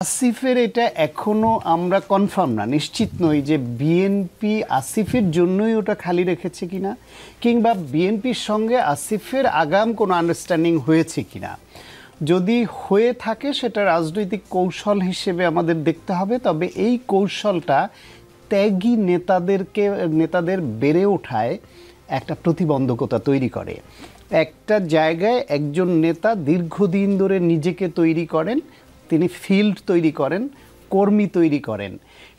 আসিফের এটা এখনো আমরা কনফার্ম না, নিশ্চিত নই যে বিএনপি আসিফের জন্যই ওটা খালি রেখেছে কিনা, কিংবা বিএনপির সঙ্গে আসিফের আগাম কোনো আন্ডারস্ট্যান্ডিং হয়েছে কিনা। যদি হয়ে থাকে সেটা রাজনৈতিক কৌশল হিসেবে আমাদের দেখতে হবে। তবে এই কৌশলটা ত্যাগী নেতাদের বেড়ে ওঠায় একটা প্রতিবন্ধকতা তৈরি করে। একটা জায়গায় একজন নেতা দীর্ঘদিন ধরে নিজেকে তৈরি করেন, তিনি ফিল্ড তৈরি করেন, কর্মী তৈরি করেন।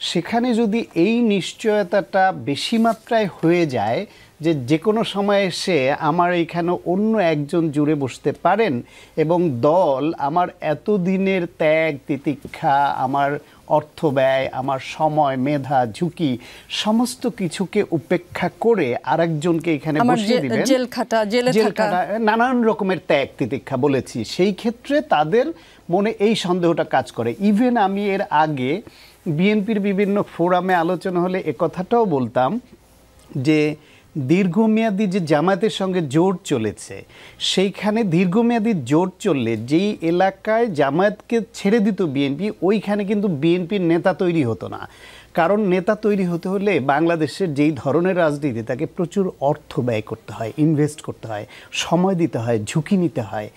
সেখানে যদি এই নিশ্চয়তাটা বেশি মাত্রায় হয়ে যায় যে কোনো সময় এসে আমার এইখানে অন্য একজন জুড়ে বসতে পারেন এবং দল আমার এতদিনের ত্যাগ তিতিক্ষা, আমার অর্থ ব্যয়, আমার সময়, মেধা, ঝুঁকি সমস্ত কিছুকে উপেক্ষা করে আরেকজনকে এখানে বসিয়ে দিবেন, জেল খাটা, নানান রকমের ত্যাগ তিতিক্ষা বলেছি, সেই ক্ষেত্রে তাদের মনে এই সন্দেহটা কাজ করে। ইভেন আমি এর আগে বিএনপির বিভিন্ন ফোরামে আলোচনা হলে একথাটাও বলতাম যে দীর্ঘমেয়াদী যে জামায়াতের সঙ্গে জোট চলেছে, সেইখানে দীর্ঘমেয়াদী জোট চললে যেই এলাকায় জামায়াতকে ছেড়ে দিত বিএনপি, ওইখানে কিন্তু বিএনপির নেতা তৈরি হতো না। কারণ নেতা তৈরি হতে হলে বাংলাদেশের যেই ধরনের রাজনীতি, তাকে প্রচুর অর্থ ব্যয় করতে হয়, ইনভেস্ট করতে হয়, সময় দিতে হয়, ঝুঁকি নিতে হয়।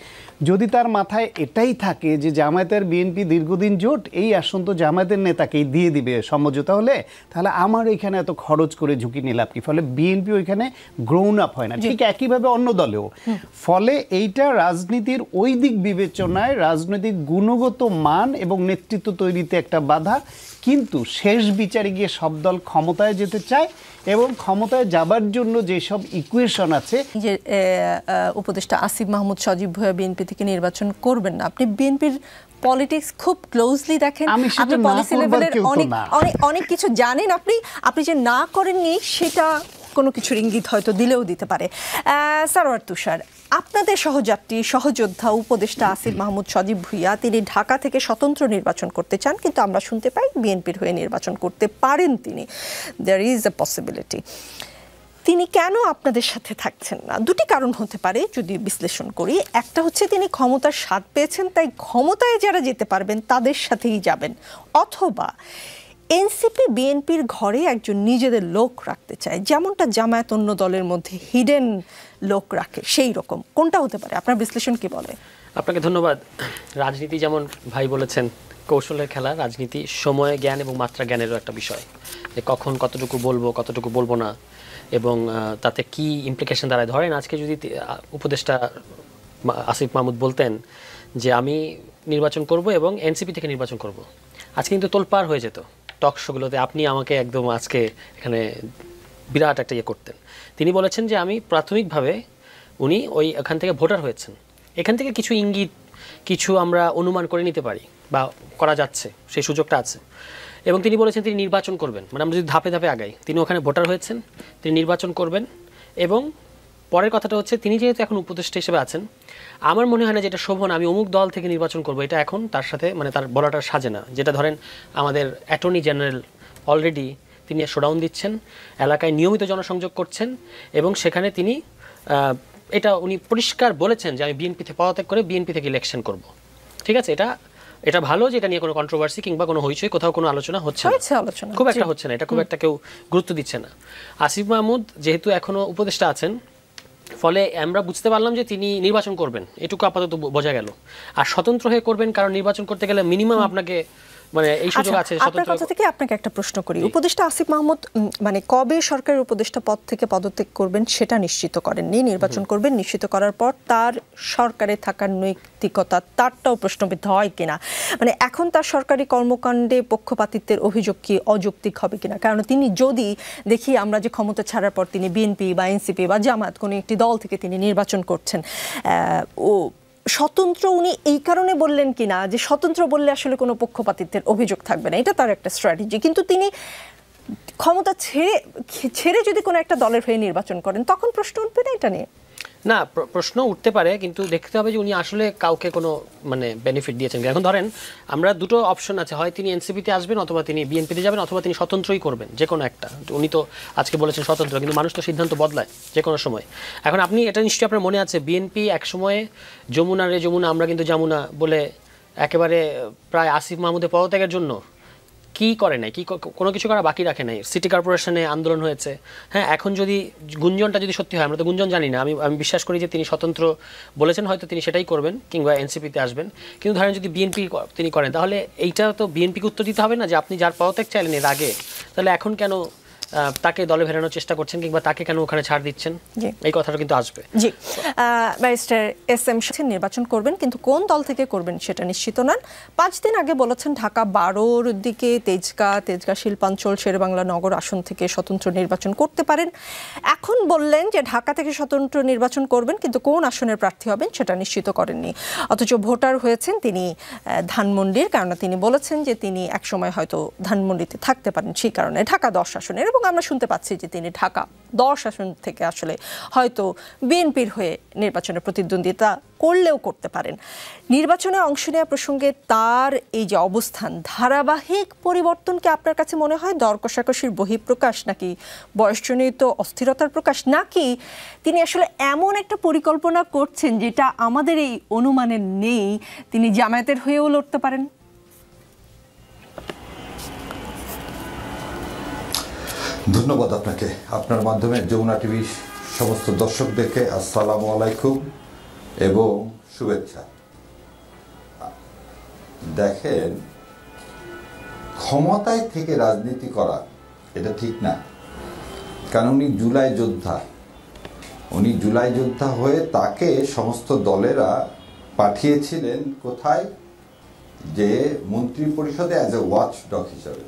যদি তার মাথায় এটাই থাকে যে জামায়াতের বিএনপি দীর্ঘদিন জোট, এই আসন তো জামায়াতের নেতাকেই দিয়ে দিবে সমঝোতা হলে, তাহলে আমার এখানে এত খরচ করে ঝুঁকি নিলাম কি? ফলে বিএনপি ওইখানে গ্রোন আপ হয় না। ঠিক একইভাবে অন্য দলেও। ফলে এইটা রাজনীতির ওই দিক বিবেচনায় রাজনৈতিক গুণগত মান এবং নেতৃত্ব তৈরিতে একটা বাধা। কিন্তু শেষ বিচারে গিয়ে সব দল ক্ষমতায় যেতে চায় এবং ক্ষমতায় যাবার জন্য যেসব ইকুয়েশন আছে, যে উপদেষ্টা আসিফ মাহমুদ সজীব ভুঁইয়া বিএনপি থেকে নির্বাচন করবেন না, আপনি বিএনপির পলিটিক্স খুব ক্লোজলি দেখেন, আপনি পলিসি লেভেলের অনেক কিছু জানেন, আপনি যে না করেননি সেটা কোনো কিছুর ইঙ্গিত হয়তো দিলেও দিতে পারে। সারোয়ার তুষার, আপনাদের সহযাত্রী সহযোদ্ধা উপদেষ্টা আসিফ মাহমুদ সজীব ভুঁইয়া তিনি ঢাকা থেকে স্বতন্ত্র নির্বাচন করতে চান, কিন্তু আমরা শুনতে পাই বিএনপির হয়ে নির্বাচন করতে পারেন তিনি, দেয়ার ইজ এ পসিবিলিটি। তিনি কেন আপনাদের সাথে থাকছেন না? দুটি কারণ হতে পারে যদি বিশ্লেষণ করি। একটা হচ্ছে তিনি ক্ষমতার স্বাদ পেয়েছেন, তাই ক্ষমতায় যারা যেতে পারবেন তাদের সাথেই যাবেন, অথবা এনসিপি বিএনপির ঘরে একজন নিজেদের লোক রাখতে চায়, যেমনটা জামায়াত অন্য দলের মধ্যে হিডেন লোক রাখে, সেই রকম। কোনটা হতে পারে? আপনার বিশ্লেষণ কি বলে? আপনাকে ধন্যবাদ। রাজনীতি যেমন ভাই বলেছেন কৌশলের খেলা, রাজনীতি সময় জ্ঞান এবং মাত্রা জ্ঞানেরও একটা বিষয়, যে কখন কতটুকু বলবো কতটুকু বলবো না, এবং তাতে কি ইমপ্লিকেশন দাঁড়ায়। ধরেন আজকে যদি উপদেষ্টা আসিফ মাহমুদ বলতেন যে আমি নির্বাচন করব এবং এনসিপি থেকে নির্বাচন করব, আজকে কিন্তু তোলপাড় হয়ে যেত টক শোগুলোতে, আপনি আমাকে একদম আজকে এখানে বিরাট একটা ইয়ে করতেন। তিনি বলেছেন যে আমি প্রাথমিকভাবে, উনি ওখান থেকে ভোটার হয়েছেন, এখান থেকে কিছু ইঙ্গিত, কিছু আমরা অনুমান করে নিতে পারি বা করা যাচ্ছে, সেই সুযোগটা আছে। এবং তিনি বলেছেন তিনি নির্বাচন করবেন, মানে আমরা যদি ধাপে ধাপে আগাই, তিনি ওখানে ভোটার হয়েছেন, তিনি নির্বাচন করবেন। এবং পরের কথাটা হচ্ছে তিনি যেহেতু এখন উপদেষ্টা হিসেবে আছেন, আমার মনে হয় না যেটা শোভন আমি অমুক দল থেকে নির্বাচন করবো, এটা এখন তার সাথে মানে তার বলাটা সাজে না। যেটা ধরেন আমাদের অ্যাটর্নি জেনারেল অলরেডি তিনি শোডাউন দিচ্ছেন, এলাকায় নিয়মিত জনসংযোগ করছেন, এবং সেখানে তিনি এটা উনি পরিষ্কার বলেছেন যে আমি বিএনপি থেকে পদত্যাগ করে বিএনপি থেকে ইলেকশন করব। ঠিক আছে, এটা ভালো যে এটা নিয়ে কোনো কন্ট্রোভার্সি কিংবা কোনো হইচই কোথাও কোনো আলোচনা হচ্ছে না, খুব একটা হচ্ছে না, এটা খুব একটা কেউ গুরুত্ব দিচ্ছে না। আসিফ মাহমুদ যেহেতু এখনো উপদেষ্টা আছেন, ফলে আমরা বুঝতে পারলাম যে তিনি নির্বাচন করবেন, এটুকু আপাতত বোঝা গেল। আর স্বতন্ত্র হয়ে করবেন, কারণ নির্বাচন করতে গেলে মিনিমাম আপনাকে মানে এই সুযোগ আছে। আপনার কথা থেকে আপনাকে একটা প্রশ্ন করি, উপদেষ্টা আসিফ মাহমুদ মানে কবে সরকারের উপদেষ্টা পদ থেকে পদত্যাগ করবেন সেটা নিশ্চিত করেননি, নির্বাচন করবেন, নিশ্চিত করার পর তার সরকারে থাকার নৈতিকতা তারটাও প্রশ্নবিদ্ধ হয় কিনা, মানে এখন তার সরকারি কর্মকাণ্ডে পক্ষপাতিত্বের অভিযোগ কি অযৌক্তিক হবে কিনা? কারণ তিনি যদি দেখি আমরা যে ক্ষমতা ছাড়ার পর তিনি বিএনপি বা এনসিপি বা জামায়াত কোনো একটি দল থেকে তিনি নির্বাচন করছেন, স্বতন্ত্র উনি এই কারণে বললেন কিনা যে স্বতন্ত্র বললে আসলে কোনো পক্ষপাতিত্বের অভিযোগ থাকবে না, এটা তার একটা স্ট্র্যাটেজি। কিন্তু তিনি ক্ষমতা ছেড়ে যদি কোনো একটা দলের হয়ে নির্বাচন করেন, তখন প্রশ্ন উঠবে না এটা নিয়ে? না, প্রশ্ন উঠতে পারে, কিন্তু দেখতে হবে যে উনি আসলে কাউকে কোনো মানে বেনিফিট দিয়েছেন। এখন ধরেন আমরা দুটো অপশন আছে, হয় তিনি এনসিপিতে আসবেন, অথবা তিনি বিএনপিতে যাবেন, অথবা তিনি স্বতন্ত্রই করবেন, যে কোনো একটা। উনি তো আজকে বলেছেন স্বতন্ত্র, কিন্তু মানুষ তো সিদ্ধান্ত বদলায় যে কোনো সময়। এখন আপনি এটা নিশ্চয়ই আপনার মনে আছে, বিএনপি এক সময়ে যমুনা রে যমুনা আমরা কিন্তু যামুনা বলে একেবারে প্রায় আসিফ মাহমুদের পদত্যাগের জন্য কি করে নাই, কি কোনো কিছু করা বাকি রাখে নাই। সিটি কর্পোরেশনে আন্দোলন হয়েছে, হ্যাঁ, এখন যদি গুঞ্জনটা যদি সত্যি হয়, আমরা তো গুঞ্জন জানি না, আমি বিশ্বাস করি যে তিনি স্বতন্ত্র বলেছেন, হয়তো তিনি সেটাই করবেন কিংবা এনসিপিতে আসবেন। কিন্তু ধরেন যদি বিএনপি তিনি করেন, তাহলে এইটা তো বিএনপিকে উত্তর দিতে হবে না যে আপনি যার পদত্যাগ চাইলেন এর আগে, তাহলে এখন কেন তাকে দলে ফেরানোর চেষ্টা করছেন কিংবা তাকে কেন ওখানে ছাড় দিচ্ছেন, এই কথাটা কিন্তু আসবে। জি, ব্যারিস্টার এস এম নির্বাচন করবেন, কিন্তু কোন দল থেকে করবেন সেটা নিশ্চিত নন। 5 দিন আগে বলেছেন ঢাকা 12-র দিকে তেজগাঁ শিল্পাঞ্চল শেরেবাংলা নগর আসন থেকে স্বতন্ত্র নির্বাচন করতে পারেন। এখন বললেন যে ঢাকা থেকে স্বতন্ত্র নির্বাচন করবেন, কিন্তু কোন আসনের প্রার্থী হবেন সেটা নিশ্চিত করেননি। অথচ ভোটার হয়েছেন তিনি ধানমন্ডির, কারণ তিনি বলেছেন যে তিনি একসময় হয়তো ধানমন্ডিতে থাকতে পারেন, সেই কারণে ঢাকা 10 আসনের। এবং আমরা শুনতে পাচ্ছি যে তিনি ঢাকা 10 আসন থেকে আসলে হয়তো বিএনপির হয়ে নির্বাচনে প্রতিদ্বন্দ্বিতা করলেও করতে পারেন। নির্বাচনে অংশ নেওয়া প্রসঙ্গে তার এই যে অবস্থান, ধারাবাহিক পরিবর্তন কি আপনার কাছে মনে হয় দর কষাকষির বহিঃপ্রকাশ, নাকি বয়সজনিত অস্থিরতার প্রকাশ, নাকি তিনি আসলে এমন একটা পরিকল্পনা করছেন যেটা আমাদের এই অনুমানে নেই, তিনি জামায়াতের হয়েও লড়তে পারেন? ধন্যবাদ আপনাকে, আপনার মাধ্যমে যমুনা টিভি সমস্ত দর্শকদেরকে আসসালামু আলাইকুম এবং শুভেচ্ছা। দেখেন, ক্ষমতায় থেকে রাজনীতি করা এটা ঠিক না, কারণ উনি জুলাই যোদ্ধা হয়ে তাকে সমস্ত দলেরা পাঠিয়েছিলেন কোথায়, যে মন্ত্রী পরিষদে অ্যাজ এ ওয়াচ ডগ হিসাবে।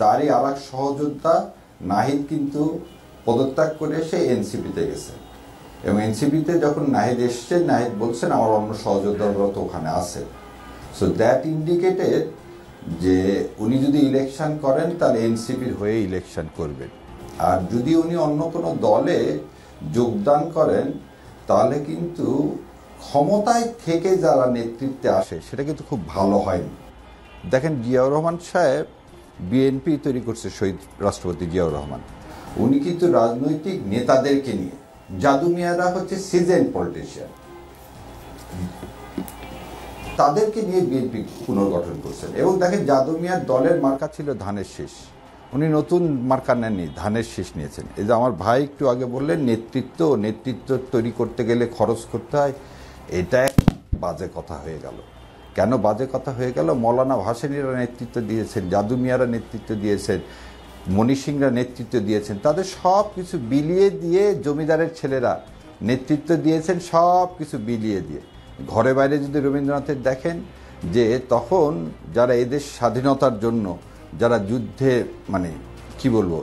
তারই আর এক সহযোদ্ধা নাহিদ কিন্তু পদত্যাগ করে এসে এনসিপিতে গেছে, এবং এনসিপিতে যখন নাহিদ এসছে, নাহিদ বলছেন আমার অন্য সহযোদ্ধারা তো ওখানে আছে। সো দ্যাট ইন্ডিকেটেড যে উনি যদি ইলেকশন করেন তাহলে এনসিপির হয়ে ইলেকশন করবেন, আর যদি উনি অন্য কোনো দলে যোগদান করেন তাহলে কিন্তু ক্ষমতায় থেকে যারা নেতৃত্বে আসে সেটা কিন্তু খুব ভালো হয়নি। দেখেন, জিয়াউর রহমান সাহেব বিএনপি তৈরি করছে, শহীদ রাষ্ট্রপতি জিয়াউর রহমান, উনি কিন্তু রাজনৈতিক নেতাদেরকে নিয়ে, জাদু মিয়ারা হচ্ছে সিজন পলিটিশিয়ান, তাদেরকে নিয়ে বিএনপি পুনর্গঠন করছেন। এবং দেখেন, জাদু মিয়ার দলের মার্কা ছিল ধানের শীষ, উনি নতুন মার্কা নেননি, ধানের শীষ নিয়েছেন। এই যে আমার ভাই একটু আগে বললেন নেতৃত্ব তৈরি করতে গেলে খরচ করতে হয়, এটা বাজে কথা হয়ে গেল। কেন বাজে কথা হয়ে গেল? মৌলানা ভাসানীরা নেতৃত্ব দিয়েছেন, জাদু মিয়ারা নেতৃত্ব দিয়েছেন, মণি সিংরা নেতৃত্ব দিয়েছেন, তাদের সব কিছু বিলিয়ে দিয়ে, জমিদারের ছেলেরা নেতৃত্ব দিয়েছেন, সব কিছু বিলিয়ে দিয়ে। ঘরে বাইরে যদি রবীন্দ্রনাথের দেখেন যে তখন যারা এদেশ স্বাধীনতার জন্য যারা যুদ্ধে কি বলবো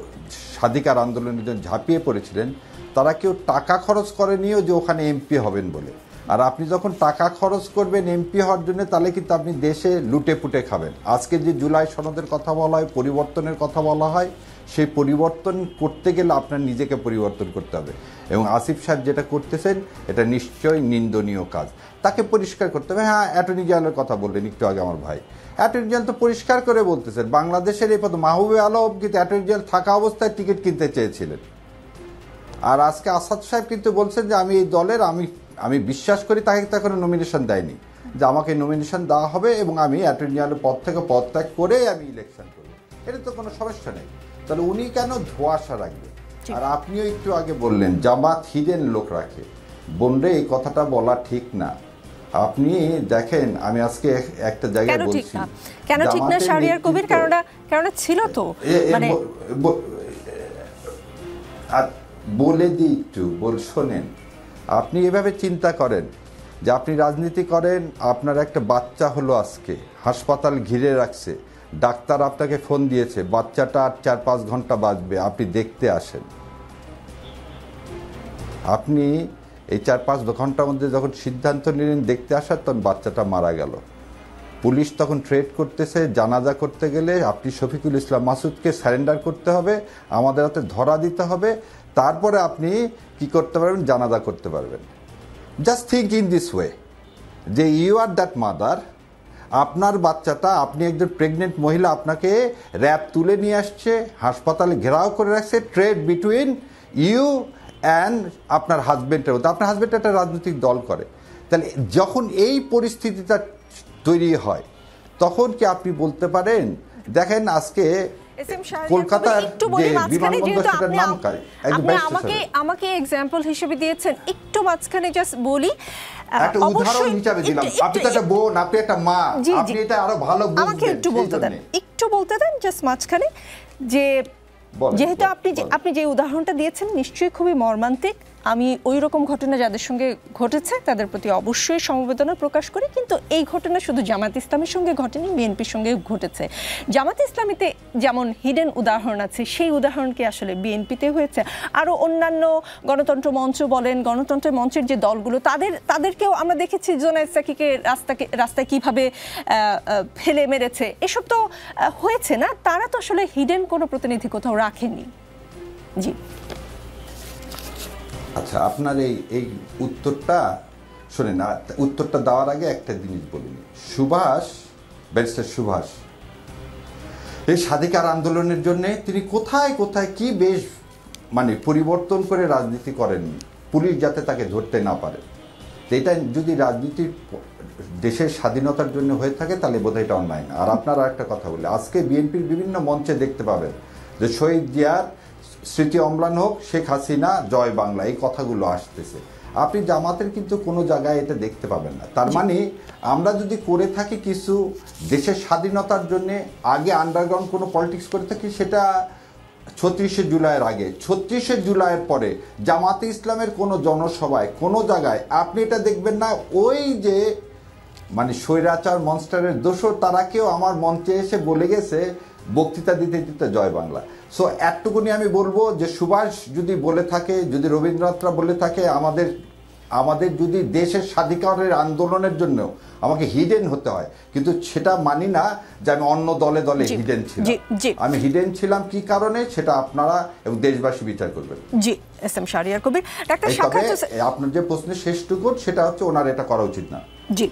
স্বাধিকার আন্দোলনের জন্য ঝাঁপিয়ে পড়েছিলেন, তারা কেউ টাকা খরচ করেনিও যে ওখানে এমপি হবেন বলে। আর আপনি যখন টাকা খরচ করবেন এমপি হওয়ার জন্য, তাহলে কিন্তু আপনি দেশে লুটে পুটে খাবেন। আজকে যে জুলাই সনদের কথা বলা হয়, পরিবর্তনের কথা বলা হয়, সেই পরিবর্তন করতে গেলে আপনার নিজেকে পরিবর্তন করতে হবে। এবং আসিফ সাহেব যেটা করতেছেন এটা নিশ্চয়ই নিন্দনীয় কাজ, তাকে পরিষ্কার করতে হবে। হ্যাঁ, অ্যাটর্নি জেনারেলের কথা বললেন একটু আগে আমার ভাই, অ্যাটর্নি জেনারেল তো পরিষ্কার করে বলতেছেন বাংলাদেশের এই পদ মাহবুবে আলম কিন্তু অ্যাটর্নি জেনারেল থাকা অবস্থায় টিকিট কিনতে চেয়েছিলেন। আর আজকে আসাদ সাহেব কিন্তু বলছেন যে আমি এই দলের, আমি বিশ্বাস করি তাকে কোনো নমিনেশন দেয়নি, যে আমাকে নমিনেশন দেওয়া হবে এবং আমি অ্যাটর্নি জেনারেলের পদ থেকে পদত্যাগ করে আমি ইলেকশন করব, এটা তো কোনো সমস্যা নেই। তাহলে উনি কেন ধোঁয়াশা রাখবেন? আর আপনিও একটু আগে বললেন জামাত হিডেন লোক রাখে, বোনরে এই কথাটা বলা ঠিক না। আপনি দেখেন, আমি আজকে একটা জায়গায় বলছি কেন ঠিক না শাহরিয়ার কবির, কারণ ছিল তো আর বলে দিই একটু শোনেন। আপনি এভাবে চিন্তা করেন যে আপনি রাজনীতি করেন, আপনার একটা বাচ্চা হলো, আজকে হাসপাতাল ঘিরে রাখছে, ডাক্তার আপনাকে ফোন দিয়েছে বাচ্চাটা আর 4-5 ঘন্টা বাঁচবে, আপনি দেখতে আসেন। আপনি এই 4-5 ঘন্টার মধ্যে যখন সিদ্ধান্ত নিলেন দেখতে আসার, তখন বাচ্চাটা মারা গেল। পুলিশ তখন ট্রেড করতেছে, জানাজা করতে গেলে আপনি শফিকুল ইসলাম মাসুদকে সারেন্ডার করতে হবে, আমাদের হাতে ধরা দিতে হবে, তারপরে আপনি কি করতে পারবেন, জানাজা করতে পারবেন। Just think in this way, যে ইউ আর দ্যাট মাদার, আপনার বাচ্চাটা, আপনি একজন প্রেগনেন্ট মহিলা, আপনাকে র্যাব তুলে নিয়ে আসছে, হাসপাতালে ঘেরাও করে রাখছে, ট্রেড বিটুইন ইউ অ্যান্ড আপনার হাজব্যান্ডের মধ্যে। আপনার হাজব্যান্ড একটা রাজনৈতিক দল করে, তাহলে যখন এই পরিস্থিতিটা তৈরি হয়, তখন কি আপনি বলতে পারেন? দেখেন আজকে কলকাতার যে বিমানবন্দর সেটার নাম আমাকে এক্সাম্পল হিসেবে দিয়েছেন, একটু মাঝখানে জাস্ট বলি, একটা উদাহরণ হিসেবে দিলাম। আপনি তো একটা বোন, আপনি একটা মা, আপনি এটা আরো ভালো বুঝবেন। আমাকে একটু বলতে দেন জাস্ট মাঝখানে, যে যেহেতু আপনি যে উদাহরণটা দিয়েছেন নিশ্চয়ই খুবই মর্মান্তিক। আমি ওই রকম ঘটনা যাদের সঙ্গে ঘটেছে তাদের প্রতি অবশ্যই সমবেদনা প্রকাশ করি, কিন্তু এই ঘটনা শুধু জামাত ইসলামের সঙ্গে ঘটেনি, বিএনপির সঙ্গে ঘটেছে। জামাত ইসলামীতে যেমন হিডেন উদাহরণ আছে, সেই উদাহরণ কি আসলে বিএনপিতে হয়েছে? আরও অন্যান্য গণতন্ত্র মঞ্চ বলেন, গণতন্ত্রের মঞ্চের যে দলগুলো, তাদেরকেও আমরা দেখেছি জোনায়েদ সাকিকে রাস্তায় কিভাবে ফেলে মেরেছে, এসব তো হয়েছে না? তারা তো আসলে হিডেন কোনো প্রতিনিধি কোথাও রাখেনি। জি আচ্ছা, আপনার এই উত্তরটা শোনেন না, উত্তরটা দেওয়ার আগে একটা জিনিস বলিনি। ব্যারিস্টার সুভাষ এই স্বাধিকার আন্দোলনের জন্য তিনি কোথায় কোথায় কি বেশ মানে পরিবর্তন করে রাজনীতি করেননি, পুলিশ যাতে তাকে ধরতে না পারে। এটা যদি রাজনীতির দেশের স্বাধীনতার জন্য হয়ে থাকে তাহলে বোধহয় এটা অন্যায় না। আর আপনারা একটা কথা বলে, আজকে বিএনপির বিভিন্ন মঞ্চে দেখতে পাবেন যে শহীদ জিয়ার স্মৃতি অম্লান হোক, শেখ হাসিনা জয় বাংলা, এই কথাগুলো আসতেছে। আপনি জামাতের কিন্তু কোনো জায়গায় এটা দেখতে পাবেন না। তার মানে আমরা যদি করে থাকি কিছু দেশের স্বাধীনতার জন্য আগে আন্ডারগ্রাউন্ড কোনো পলিটিক্স করে থাকি, সেটা ৩৬শে জুলাইয়ের আগে। ৩৬শে জুলাইয়ের পরে জামাতে ইসলামের কোনো জনসভায় কোনো জায়গায় আপনি এটা দেখবেন না ওই যে মানে স্বৈরাচার মনস্টারের দোসর তারা কেউ আমার মঞ্চে এসে বলে গেছে বক্তৃতা দিতে দিতে জয় বাংলা। সো একটুকুনি আমি বলবো যে সুভাষ যদি বলে থাকে, যদি রবীন্দ্রনাথরা বলে থাকে, আমাদের যদি দেশের স্বাধিকারের আন্দোলনের জন্য আমাকে হিডেন হতে হয়, কিন্তু সেটা মানি না যে আমি অন্য দলে হিডেন ছিলাম। আমি হিডেন ছিলাম কি কারণে, সেটা আপনারা এবং দেশবাসী বিচার করবেন। G S M Shahriar Kabir. আপনার যে প্রশ্নের শেষটুকু সেটা হচ্ছে ওনার এটা করা উচিত না। জি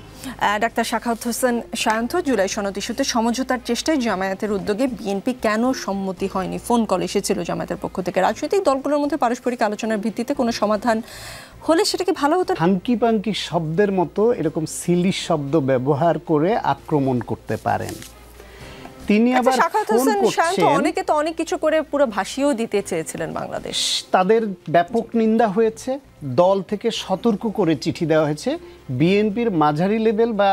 ডাক্তার সাখাওয়াত হোসেন সায়ন্ত, জুলাই সনদ ইস্যুতে সমঝোতার চেষ্টায় জামায়াতের উদ্যোগে বিএনপি কেন সম্মতি হয়নি? ফোন কল এসেছিল জামায়াতের পক্ষ থেকে। রাজনৈতিক দলগুলোর মধ্যে পারস্পরিক আলোচনার ভিত্তিতে কোনো সমাধান হলে সেটা কি ভালো হতো? হানকি পাঙ্কি শব্দের মতো এরকম সিলি শব্দ ব্যবহার করে আক্রমণ করতে পারেন তিনি। আবার অনেকে তো অনেক কিছু করে পুরো ভাসিয়েও দিতে চেয়েছিলেন বাংলাদেশ। তাদের ব্যাপক নিন্দা হয়েছে, দল থেকে সতর্ক করে চিঠি দেওয়া হয়েছে। বিএনপির মাঝারি লেভেল বা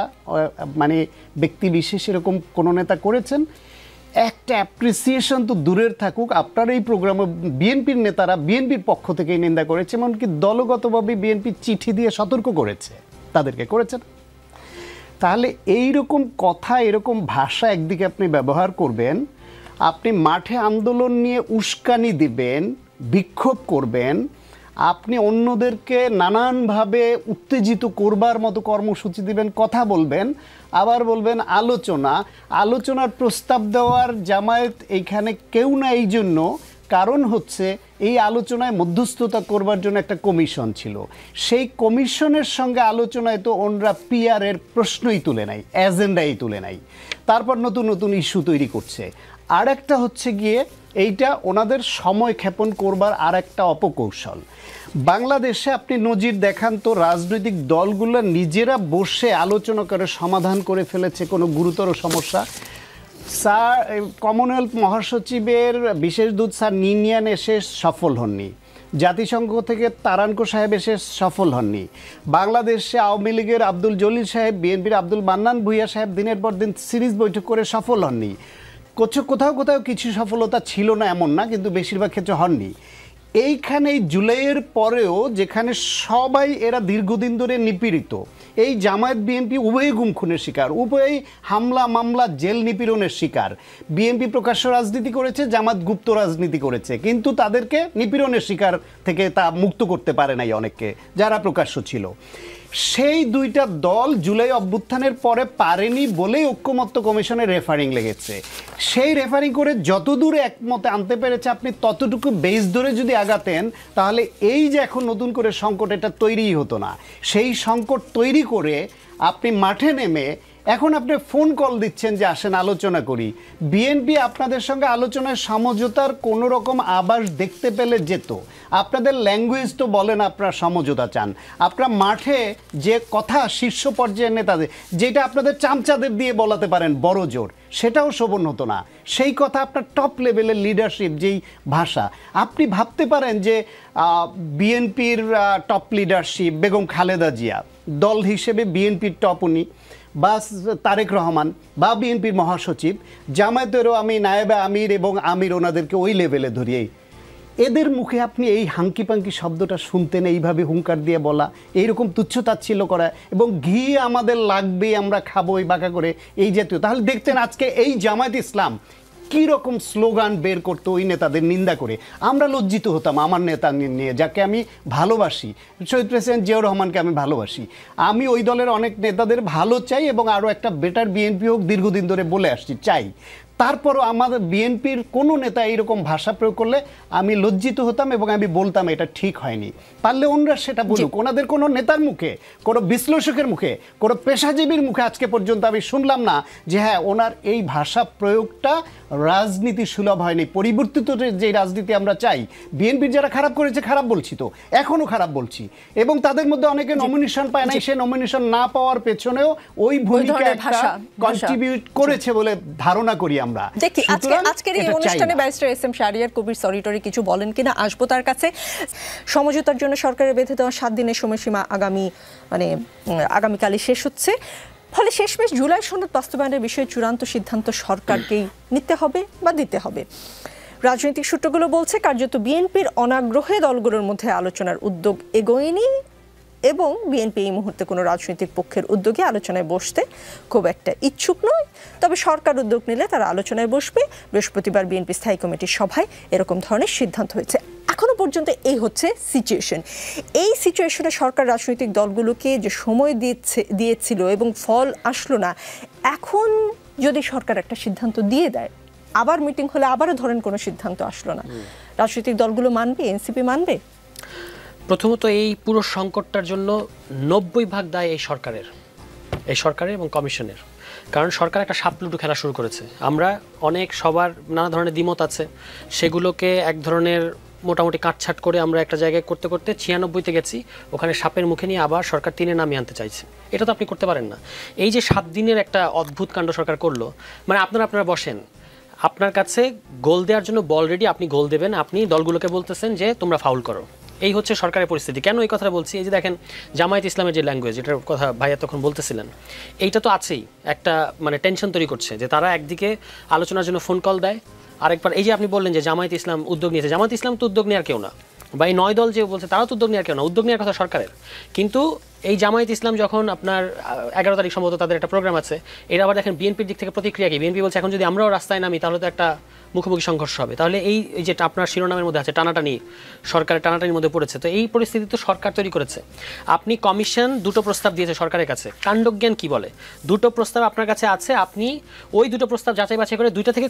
মানে ব্যক্তি বিশেষ এরকম কোনো নেতা করেছেন, একটা অ্যাপ্রিসিয়েশন তো দূরের থাকুক, আপনার এই প্রোগ্রামে বিএনপির নেতারা বিএনপির পক্ষ থেকেই নিন্দা করেছে, এমনকি দলগতভাবে বিএনপি চিঠি দিয়ে সতর্ক করেছে তাদেরকে, করেছেন। তাহলে এই রকম কথা, এরকম ভাষা একদিকে আপনি ব্যবহার করবেন, আপনি মাঠে আন্দোলন নিয়ে উস্কানি দিবেন, বিক্ষোভ করবেন, আপনি অন্যদেরকে নানানভাবে উত্তেজিত করবার মতো কর্মসূচি দিবেন, কথা বলবেন, আবার বলবেন আলোচনার প্রস্তাব দেওয়ার জামায়াত এইখানে কেউ না। এই জন্য কারণ হচ্ছে এই আলোচনায় মধ্যস্থতা করবার জন্য একটা কমিশন ছিল, সেই কমিশনের সঙ্গে আলোচনায় তো ওনরা পিআরের প্রশ্নই তুলে নাই, এজেন্ডাই তুলে নাই, তারপর নতুন নতুন ইস্যু তৈরি করছে। আর একটা হচ্ছে গিয়ে এইটা ওনাদের সময় ক্ষেপণ করবার আর একটা অপকৌশল। বাংলাদেশে আপনি নজির দেখান তো, রাজনৈতিক দলগুলো নিজেরা বসে আলোচনা করে সমাধান করে ফেলেছে কোনো গুরুতর সমস্যা। স্যার কমনওয়েলথ মহাসচিবের বিশেষ দূত স্যার নিনিয়ান এসে সফল হননি, জাতিসংঘ থেকে তারানকো সাহেব এসে সফল হননি, বাংলাদেশে আওয়ামী লীগের আব্দুল জলিল সাহেব, বিএনপির আব্দুল মান্নান ভূঁইয়া সাহেব দিনের পর দিন সিরিজ বৈঠক করে সফল হননি। কোথাও কিছু সফলতা ছিল না এমন না, কিন্তু বেশিরভাগ ক্ষেত্রে হননি। এইখানে জুলাইয়ের পরেও যেখানে সবাই এরা দীর্ঘদিন ধরে নিপীড়িত, এই জামায়াত বিএনপি উভয়ই গুম খুনের শিকার, উভয়ই হামলা মামলা জেল নিপীড়নের শিকার। বিএনপি প্রকাশ্য রাজনীতি করেছে, জামাত গুপ্ত রাজনীতি করেছে, কিন্তু তাদেরকে নিপীড়নের শিকার থেকে তা মুক্ত করতে পারে নাই অনেককে যারা প্রকাশ্য ছিল। সেই দুইটা দল জুলাই অভ্যুত্থানের পরে পারেনি বলেই ঐক্যমত্য কমিশনের রেফারিং লেগেছে। সেই রেফারিং করে যতদূর একমতে আনতে পেরেছে আপনি ততটুকু বেস ধরে যদি আগাতেন, তাহলে এই যে এখন নতুন করে সংকট, এটা তৈরিই হতো না। সেই সংকট তৈরি করে আপনি মাঠে নেমে এখন আপনি ফোন কল দিচ্ছেন যে আসেন আলোচনা করি। বিএনপি আপনাদের সঙ্গে আলোচনায় সমঝোতার কোনো রকম আভাস দেখতে পেলে যেত। আপনাদের ল্যাঙ্গুয়েজ তো বলেন আপনারা সমঝোতা চান, আপনারা মাঠে যে কথা শীর্ষ পর্যায়ের নেতাদের যেটা আপনাদের চামচাদের দিয়ে বলাতে পারেন বড় জোর, সেটাও শোভন হতো না। সেই কথা আপনার টপ লেভেলের লিডারশিপ যেই ভাষা, আপনি ভাবতে পারেন যে বিএনপির টপ লিডারশিপ বেগম খালেদা জিয়া, দল হিসেবে বিএনপির টপ উনি, বা তারেক রহমান বা বিএনপির মহাসচিব, জামায়াতেরও আমি নায়েবে আমির এবং আমির ওনাদেরকে ওই লেভেলে ধরিয়েই, এদের মুখে আপনি এই হাঙ্কি পাঙ্কি শব্দটা শুনতেন, এইভাবে হুঙ্কার দিয়ে বলা, এইরকম তুচ্ছতাচ্ছিল্য করা এবং ঘি আমাদের লাগবে আমরা খাবো এই বাঁকা করে এই জাতীয়, তাহলে দেখতেন আজকে এই জামায়াত ইসলাম কী রকম স্লোগান বের করতো ওই নেতাদের নিন্দা করে। আমরা লজ্জিত হতাম আমার নেতা নিয়ে, যাকে আমি ভালোবাসি, শহীদ প্রেসিডেন্ট জিয়াউর রহমানকে আমি ভালোবাসি। আমি ওই দলের অনেক নেতাদের ভালো চাই এবং আরও একটা বেটার বিএনপি হোক, দীর্ঘদিন ধরে বলে আসছি চাই। তারপরও আমাদের বিএনপির কোনো নেতা এইরকম ভাষা প্রয়োগ করলে আমি লজ্জিত হতাম এবং আমি বলতাম এটা ঠিক হয়নি। পারলে ওনারা সেটা বলুক, ওনাদের কোনো নেতার মুখে, কোনো বিশ্লেষকের মুখে, কোনো পেশাজীবীর মুখে আজকে পর্যন্ত আমি শুনলাম না যে হ্যাঁ ওনার এই ভাষা প্রয়োগটা রাজনীতি সুলভ হয়নি। পরিবর্তিত যে রাজনীতি আমরা চাই, বিএনপির যারা খারাপ করেছে খারাপ বলছি, তো এখনও খারাপ বলছি, এবং তাদের মধ্যে অনেকে নমিনেশন পায় না, সে নমিনেশন না পাওয়ার পেছনেও ওই ভূমিকা একটা কন্ট্রিবিউট করেছে বলে ধারণা করি আমরা। দেখি আজকের এই অনুষ্ঠানে barrister S M Shahriar Kabir সরিটরি কিছু বলেন কিনা, আসবো তার কাছে। সমঝোতার জন্য সরকারের বেঁধে দেওয়া 7 দিনের সময়সীমা আগামীকালই শেষ হচ্ছে, ফলে শেষমেশ জুলাই সনদ বাস্তবায়নের বিষয়ে চূড়ান্ত সিদ্ধান্ত সরকারকেই নিতে হবে বা দিতে হবে। রাজনৈতিক সূত্রগুলো বলছে কার্যত বিএনপির অনাগ্রহে দলগুলোর মধ্যে আলোচনার উদ্যোগ এগোয়নি এবং বিএনপি এই মুহূর্তে কোনো রাজনৈতিক পক্ষের উদ্যোগে আলোচনায় বসতে খুব একটা ইচ্ছুক নয়। তবে সরকার উদ্যোগ নিলে তারা আলোচনায় বসবে। বৃহস্পতিবার বিএনপি স্থায়ী কমিটির সভায় এরকম ধরনের সিদ্ধান্ত হয়েছে। এখনো পর্যন্ত এই হচ্ছে সিচুয়েশন। এই সিচুয়েশনে সরকার রাজনৈতিক দলগুলোকে যে সময় দিয়েছিল এবং ফল আসলো না, এখন যদি সরকার একটা সিদ্ধান্ত দিয়ে দেয়, আবার মিটিং হলে আবারও ধরেন কোনো সিদ্ধান্ত আসলো না, রাজনৈতিক দলগুলো মানবে, এনসিপি মানবে? প্রথমত এই পুরো সংকটটার জন্য 90% দায় এই সরকারের এবং কমিশনের। কারণ সরকার একটা সাপলুডু খেলা শুরু করেছে। আমরা সবার নানা ধরনের দ্বিমত আছে, সেগুলোকে এক ধরনের মোটামুটি কাটছাট করে আমরা একটা জায়গায় করতে করতে 96-তে গেছি, ওখানে সাপের মুখে নিয়ে আবার সরকার 3-এ নামিয়ে আনতে চাইছে। এটা তো আপনি করতে পারেন না। এই যে 7 দিনের একটা অদ্ভুত কাণ্ড সরকার করলো, মানে আপনারা বসেন, আপনার কাছে গোল দেওয়ার জন্য বল রেডি, আপনি গোল দেবেন, আপনি দলগুলোকে বলতেছেন যে তোমরা ফাউল করো। এই হচ্ছে সরকারের পরিস্থিতি। কেন এই কথাটা বলছি? এই যে দেখেন জামায়াত ইসলামের যে ল্যাঙ্গুয়েজ, এটার কথা ভাইয়া তখন বলতেছিলেন, এইটা তো আছেই, একটা টেনশন তৈরি করছে যে তারা একদিকে আলোচনার জন্য ফোন কল দেয়, আরেকবার এই যে আপনি বললেন যে জামায়াত ইসলাম উদ্যোগ নিয়েছে, জামায়াত ইসলাম তো উদ্যোগ নেওয়ার কেউ না, বা এই 9 দল যে বলছে তারাও তো উদ্যোগ নেওয়ার কেউ না, উদ্যোগ নেওয়ার কথা সরকারের। কিন্তু এই জামায়াত ইসলাম যখন আপনার 11 তারিখ সম্ভবত তাদের একটা প্রোগ্রাম আছে, এরা আবার দেখেন বিএনপির দিক থেকে প্রতিক্রিয়া কি, বিএনপি বলছে এখন যদি আমরাও রাস্তায় নামি তাহলে তো একটা মুখোমুখি সংঘর্ষ হবে। তাহলে এই যে আপনার শিরোনামের মধ্যে আছে টানাটানি, সরকারের টানাটানির মধ্যে পড়েছে। তো এই পরিস্থিতি তো সরকার তৈরি করেছে। আপনি কমিশন 2টো প্রস্তাব দিয়েছে সরকারের কাছে, কাণ্ডজ্ঞান কি বলে, 2টো প্রস্তাব আপনার কাছে আছে, আপনি ওই 2টো প্রস্তাব যাচাই বাছাই করে 2টা থেকে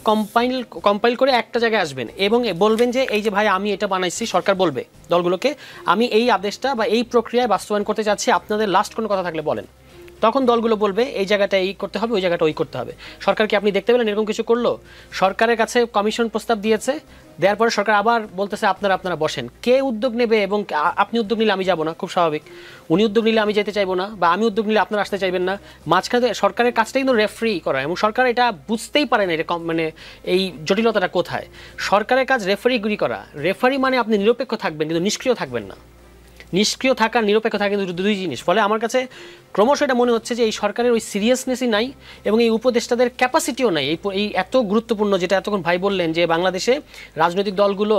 কম্পাইল করে একটা জায়গায় আসবেন এবং বলবেন যে এই যে ভাই আমি এটা বানাইছি, সরকার বলবে দলগুলোকে আমি এই আদেশটা বা এই প্রক্রিয়ায় বাস্তবায়ন করতে চাচ্ছি, আপনাদের লাস্ট কোনো কথা থাকলে বলেন। তখন দলগুলো বলবে এই জায়গাটা এই করতে হবে, ওই জায়গাটা ওই করতে হবে। সরকার কি আপনি দেখতে পেলেন এরকম কিছু করলো? সরকারের কাছে কমিশন প্রস্তাব দিয়েছে, দেওয়ার পরে সরকার আবার বলতেছে আপনারা বসেন। কে উদ্যোগ নেবে? এবং আপনি উদ্যোগ নিলে আমি যাব না, খুব স্বাভাবিক। উনি উদ্যোগ নিলে আমি যেতে চাইবো না, বা আমি উদ্যোগ নিলে আপনারা আসতে চাইবেন না। মাঝখানে সরকারের কাজটা কিন্তু রেফারি করা, এবং সরকার এটা বুঝতেই পারে না এটা এই জটিলতাটা কোথায়। সরকারের কাজ রেফারিগিরি করা। রেফারি মানে আপনি নিরপেক্ষ থাকবেন কিন্তু নিষ্ক্রিয় থাকবেন না। নিষ্ক্রিয় থাকা নিরপেক্ষ থাকা কিন্তু দুই জিনিস। ফলে আমার কাছে ক্রমশ এটা মনে হচ্ছে যে এই সরকারের ওই সিরিয়াসনেসই নাই এবং এই উপদেষ্টাদের ক্যাপাসিটিও নাই। এই এত গুরুত্বপূর্ণ, যেটা এতক্ষণ ভাই বললেন যে বাংলাদেশে রাজনৈতিক দলগুলো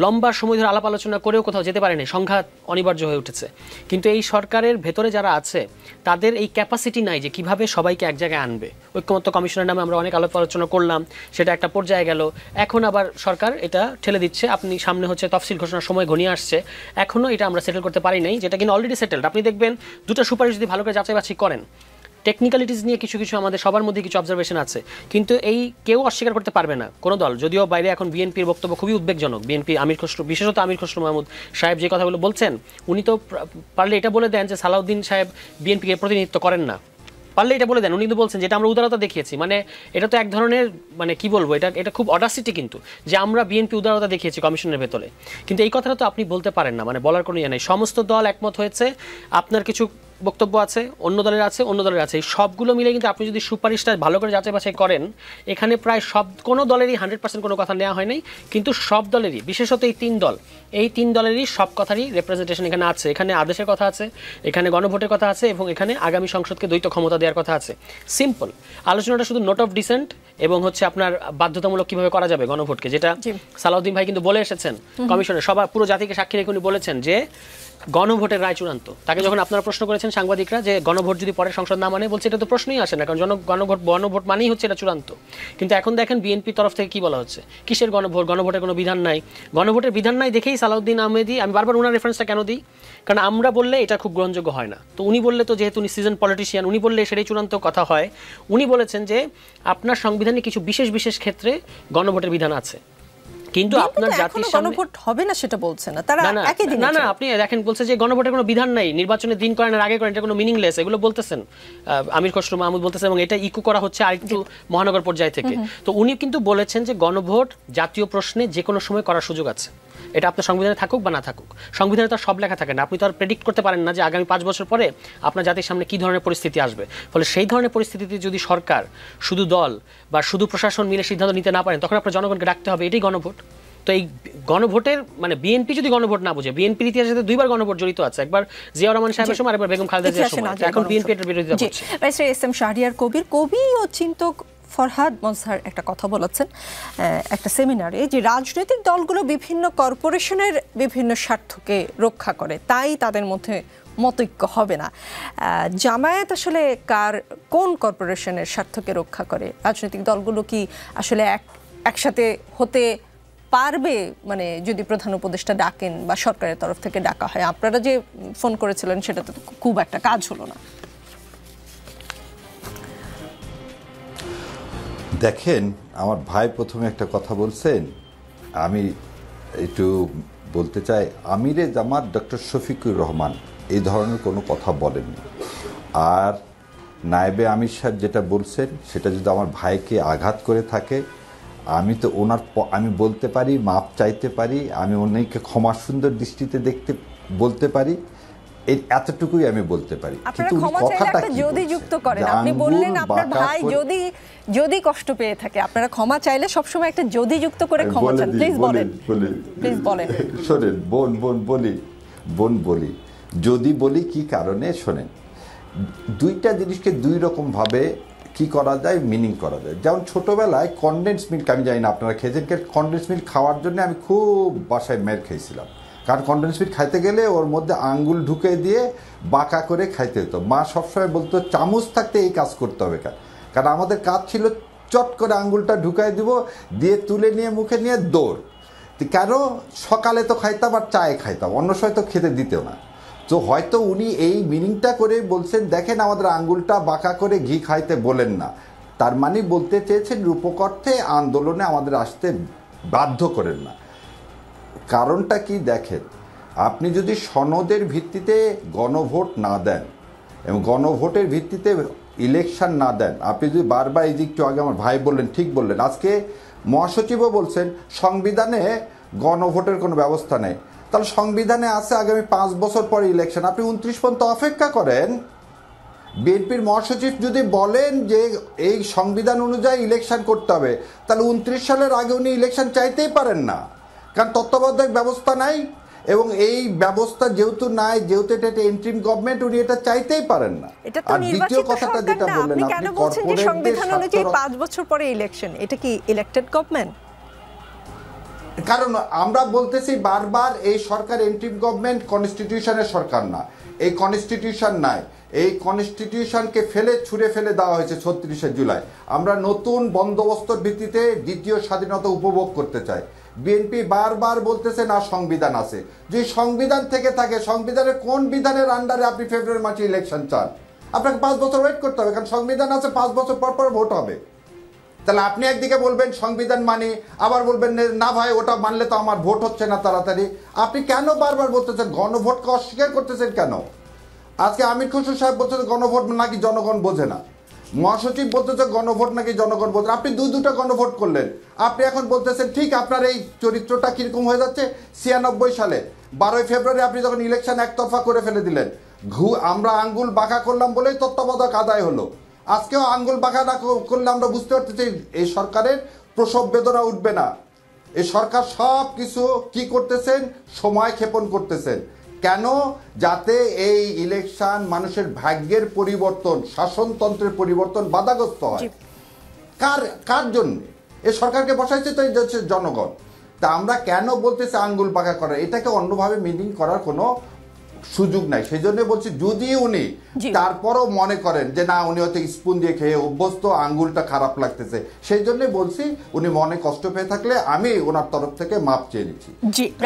লম্বা সময় ধরে আলাপ আলোচনা করেও কোথাও যেতে পারেনি, সংঘাত অনিবার্য হয়ে উঠেছে। কিন্তু এই সরকারের ভেতরে যারা আছে তাদের এই ক্যাপাসিটি নাই যে কিভাবে সবাইকে এক জায়গায় আনবে। ঐক্যমত্য কমিশনের নামে আমরা অনেক আলাপ আলোচনা করলাম, সেটা একটা পর্যায়ে গেল, এখন আবার সরকার এটা ঠেলে দিচ্ছে। আপনি সামনে হচ্ছে তফসিল ঘোষণার সময় ঘনিয়ে আসছে, এখনও এটা আমরা সেটেল করতে পারি নাই, যেটা কিন্তু অলরেডি সেটেলড। আপনি দেখবেন 2টা সুপারিশ যদি ভালো করে যাচাই বাছাই করেন, টেকনিক্যালিটিস নিয়ে কিছু আমাদের সবার মধ্যে কিছু অবজারভেশন আছে, কিন্তু এই কেউ অস্বীকার করতে পারবে না কোনো দল। যদিও বাইরে এখন বিএনপির বক্তব্য খুবই উদ্বেগজনক। বিএনপি বিশেষত আমির খসরু মাহমুদ সাহেব যে কথাগুলো বলছেন, উনি তো পারলে এটা বলে দেন যে সালাউদ্দিন সাহেব বিএনপিকে প্রতিনিধিত্ব করেন না, পারলে এটা বলে দেন। উনি কিন্তু বলছেন যেটা আমরা উদারতা দেখিয়েছি, মানে এটা তো এক ধরনের মানে কি বলবো, এটা খুব অডাসিটি কিন্তু, যে আমরা বিএনপি উদারতা দেখিয়েছি কমিশনের ভেতরে, কিন্তু এই কথাটা তো আপনি বলতে পারেন না, মানে বলার কোনো ইয়ে নেই। সমস্ত দল একমত হয়েছে, আপনার কিছু বক্তব্য আছে, অন্য দলের আছে, অন্য দলের আছে, এই সবগুলো মিলে কিন্তু আপনি যদি সুপারিশটা ভালো করে যাচাই বাছাই করেন, এখানে প্রায় কোনো দলেরই 100% কোনো কথা নেওয়া হয় নাই, কিন্তু সব দলেরই, বিশেষত এই তিন দলেরই সব কথারই রিপ্রেজেন্টেশন এখানে আছে। এখানে আদেশের কথা আছে, এখানে গণভোটের কথা আছে, এবং এখানে আগামী সংসদকে দ্বৈত ক্ষমতা দেওয়ার কথা আছে। সিম্পল আলোচনাটা শুধু নোট অফ ডিসেন্ট এবং হচ্ছে আপনার বাধ্যতামূলক কিভাবে করা যাবে গণভোটকে, যেটা সালাউদ্দিন ভাই কিন্তু বলে এসেছেন কমিশনের সবার পুরো জাতিকে সাক্ষী রেখে উনি বলেছেন যে গণভোটের রায় চূড়ান্ত। তাকে যখন আপনারা প্রশ্ন করেছেন সাংবাদিকরা যে গণভোট যদি পরে সংসদ না মানে, বলছে এটা তো প্রশ্নই আসে না, কারণ গণভোট মানেই হচ্ছে এটা চূড়ান্ত। কিন্তু এখন দেখেন বিএনপির তরফ থেকে কি বলা হচ্ছে, কিসের গণভোট, গণভোটের কোনো বিধান নাই, গণভোটের বিধান নাই দেখেই সালাউদ্দিন আহমেদি, আমি বারবার ওনার রেফারেন্সটা কেন দিই, কারণ আমরা বললে এটা খুব গ্রহণযোগ্য হয় না, তো উনি বললে তো যেহেতু উনি সিজন পলিটিশিয়ান, উনি বললে সেটাই চূড়ান্ত কথা হয়। উনি বলেছেন যে আপনার সংবিধানে কিছু বিশেষ ক্ষেত্রে গণভোটের বিধান আছে, কিন্তু আপনার জাতির সামনে গণভোট হবে না সেটা বলছে না তারা, একই দিন না আপনি দেখেন বলছে যে গণভোটের কোনো বিধান নাই, নির্বাচনের দিন করেন আর আগে করেন, এটা কোনো মিনিংলেস, এগুলো বলতেছেন আমির খসরু মাহমুদ বলতেছেন, এবং এটা ইকো করা হচ্ছে আরেকটু মহানগর পর্যায় থেকে। তো উনি কিন্তু বলেছেন যে গণভোট জাতীয় প্রশ্নে যে কোনো সময় করার সুযোগ আছে, এটা আপনার সংবিধানে থাকুক বা না থাকুক। সংবিধানে তো সব লেখা থাকে না, আপনি তো আর প্রেডিক্ট করতে পারেন না যে আগামী 5 বছর পরে আপনার জাতির সামনে কী ধরনের পরিস্থিতি আসবে। ফলে সেই ধরনের পরিস্থিতিতে যদি সরকার, শুধু দল বা শুধু প্রশাসন মিলে সিদ্ধান্ত নিতে না পারেন, তখন আপনার জনগণকে ডাকতে হবে, এটাই গণভোট। তো এই গণভোটের মানে বিএনপি যদি গণভোট না বুঝে, বিএনপির ইতিহাসে 2বার গণভোট জড়িত আছে, একবার জিয়াউর রহমান সাহেবের সময়, আরেকবার বেগম খালেদা জিয়ার সময়, এখন বিএনপি এর বিরোধিতা করছে। Barrister S M Shahriar Kabir, কবি ও চিন্তক ফরহাদ মজহার একটা কথা বলেছেন একটা সেমিনারে, যে রাজনৈতিক দলগুলো বিভিন্ন কর্পোরেশনের বিভিন্ন স্বার্থকে রক্ষা করে, তাই তাদের মধ্যে মতৈক্য হবে না। জামায়াত আসলে কোন কর্পোরেশনের স্বার্থকে রক্ষা করে? রাজনৈতিক দলগুলো কি আসলে একসাথে হতে পারবে, মানে যদি প্রধান উপদেষ্টা ডাকেন বা সরকারের তরফ থেকে ডাকা হয়? আপনারা যে ফোন করেছিলেন সেটা তো খুব একটা কাজ হলো না। দেখেন, আমার ভাই প্রথমে একটা কথা বলছেন, আমি একটু বলতে চাই, আমিরে জামাত ডক্টর শফিকুর রহমান এই ধরনের কোনো কথা বলেননি। আর নায়েবে আমির সাহেব যেটা বলছেন সেটা যদি আমার ভাইকে আঘাত করে থাকে, আমি তো আমি বলতে পারি, মাপ চাইতে পারি, আমি অনেককে ক্ষমা সুন্দর দৃষ্টিতে বলতে পারি, এতটুকুই আমি বলতে পারি। কিন্তু কথাটা যদি যুক্ত করেন, আপনি বললেন আপনার ভাই যদি কষ্ট পেয়ে থাকে, আপনারা ক্ষমা চাইলে সবসময় একটা যদি যুক্ত করে ক্ষমা চান, প্লিজ বলেন। শোনেন, বোন বলি, যদি বলি কি কারণে, শোনেন, দুইটা জিনিসকে দুই রকম ভাবে কি করা যায়, মিনিং করা যায়। যেমন ছোটবেলায় কনডেন্স মিল্ক, আমি জানি না আপনারা খেয়েছেন, কনডেন্স মিল্ক খাওয়ার জন্য আমি খুব বাসায় মেয়ের খেয়েছিলাম, কারণ কনডেন্স মিল্ক খাইতে গেলে ওর মধ্যে আঙ্গুল ঢুকে দিয়ে বাঁকা করে খাইতে হতো। মা সবসময় বলতো চামচ থাকতে এই কাজ করতে হবে, কারণ আমাদের কাজ ছিল চট করে আঙ্গুলটা ঢুকাই দিব, দিয়ে তুলে নিয়ে মুখে নিয়ে দৌড়। কেন? সকালে তো খাইতাম আর চায়ে খাইতাম, অন্য সময় তো খেতে দিতেও না। তো হয়তো উনি এই মিনিংটা করে বলছেন, দেখেন আমাদের আঙ্গুলটা বাঁকা করে ঘি খাইতে বলেন না, তার মানে বলতে চেয়েছেন রূপক অর্থে আন্দোলনে আমাদের আসতে বাধ্য করেন না। কারণটা কি দেখেন, আপনি যদি সনদের ভিত্তিতে গণভোট না দেন এবং গণভোটের ভিত্তিতে ইলেকশন না দেন, আপনি যদি বারবার, এই যে একটু আগে আমার ভাই বললেন, ঠিক বললেন, আজকে মহাসচিবও বলছেন সংবিধানে গণভোটের কোনো ব্যবস্থা নেই, তাহলে সংবিধানে আছে আগামী 5 বছর পরে ইলেকশন, আপনি 29 পর্যন্ত অপেক্ষা করেন। বিএনপির মহাসচিব যদি বলেন যে এই সংবিধান অনুযায়ী ইলেকশন করতে হবে, তাহলে 29 সালের আগে উনি ইলেকশন চাইতেই পারেন না, কারণ তত্ত্বাবধায়ক ব্যবস্থা নাই, এবং এই ব্যবস্থা যেহেতু নাই, যেহেতু এটা ইন্টারিম গভর্নমেন্ট, উনি এটা চাইতেই পারেন না। আর দ্বিতীয় কথাটা যেটা বললেন, আপনি কেন বলছেন যে সংবিধান অনুযায়ী 5 বছর পরে ইলেকশন? এটা কি ইলেক্টেড গভর্নমেন্ট? কারণ আমরা বলতেছি বারবার, এই সরকার ইন্টারিম গভর্নমেন্ট, কনস্টিটিউশনের সরকার না, এই কনস্টিটিউশন নাই, এই কনস্টিটিউশনকে ছুঁড়ে ফেলে দেওয়া হয়েছে 36শে জুলাই। আমরা নতুন বন্দোবস্তর ভিত্তিতে দ্বিতীয় স্বাধীনতা উপভোগ করতে চাই। বিএনপি বারবার বলতেছে না সংবিধান আছে, যে সংবিধান থেকে থাকে, সংবিধানের কোন বিধানের আন্ডারে আপনি ফেব্রুয়ারি মাসে ইলেকশন চান? আপনাকে 5 বছর ওয়েট করতে হবে, কারণ সংবিধান আছে, 5 বছর পর পর ভোট হবে। তাহলে আপনি একদিকে বলবেন সংবিধান মানি, আবার বলবেন না ভাই ওটা মানলে তো আমার ভোট হচ্ছে না তাড়াতাড়ি। আপনি কেন বারবার বলতেছেন? গণভোটকে অস্বীকার করতেছেন কেন? আজকে আমির খসরু সাহেব বলছে গণভোট নাকি জনগণ বোঝে না, মহাসচিব বলতেছে গণভোট নাকি জনগণ বোঝে। আপনি দুটা গণভোট করলেন, আপনি এখন বলতেছেন ঠিক আপনার এই চরিত্রটা কিরকম হয়ে যাচ্ছে। 96 সালে 12 ফেব্রুয়ারি আপনি যখন ইলেকশন একতরফা করে ফেলে দিলেন, আমরা আঙ্গুল বাঁকা করলাম বলেই তত্ত্বাবধায়ক আদায় হলো। আজকেও আঙ্গুল বাঁকা না করলে আমরা বুঝতে পারতেছি এই সরকারের প্রসব বেদনা উঠবে না। এই সরকার সব কিছু কি করতেছেন, সময় ক্ষেপণ করতেছেন। কেন? যাতে এই ইলেকশন মানুষের ভাগ্যের পরিবর্তন, শাসনতন্ত্রের পরিবর্তন বাধাগ্রস্ত হয়। কার জন্য? এই সরকারকে বসাইছে তো এই জনগণ। তা আমরা কেন বলতেছি আঙ্গুল বাঁকা করা? এটাকে অন্যভাবে মিনিং করার কোনো সুযোগ নাই। সেই জন্য বলছি যদি উনি তারপরও মনে করেন যে না উনি হয়তো স্পুন দিয়ে খেয়ে অভ্যস্ত, আঙ্গুলটা খারাপ লাগতেছে, সেই জন্য বলছি উনি মনে কষ্ট পেয়ে থাকলে আমি ওনার তরফ থেকে মাপ চেয়ে নিচ্ছি।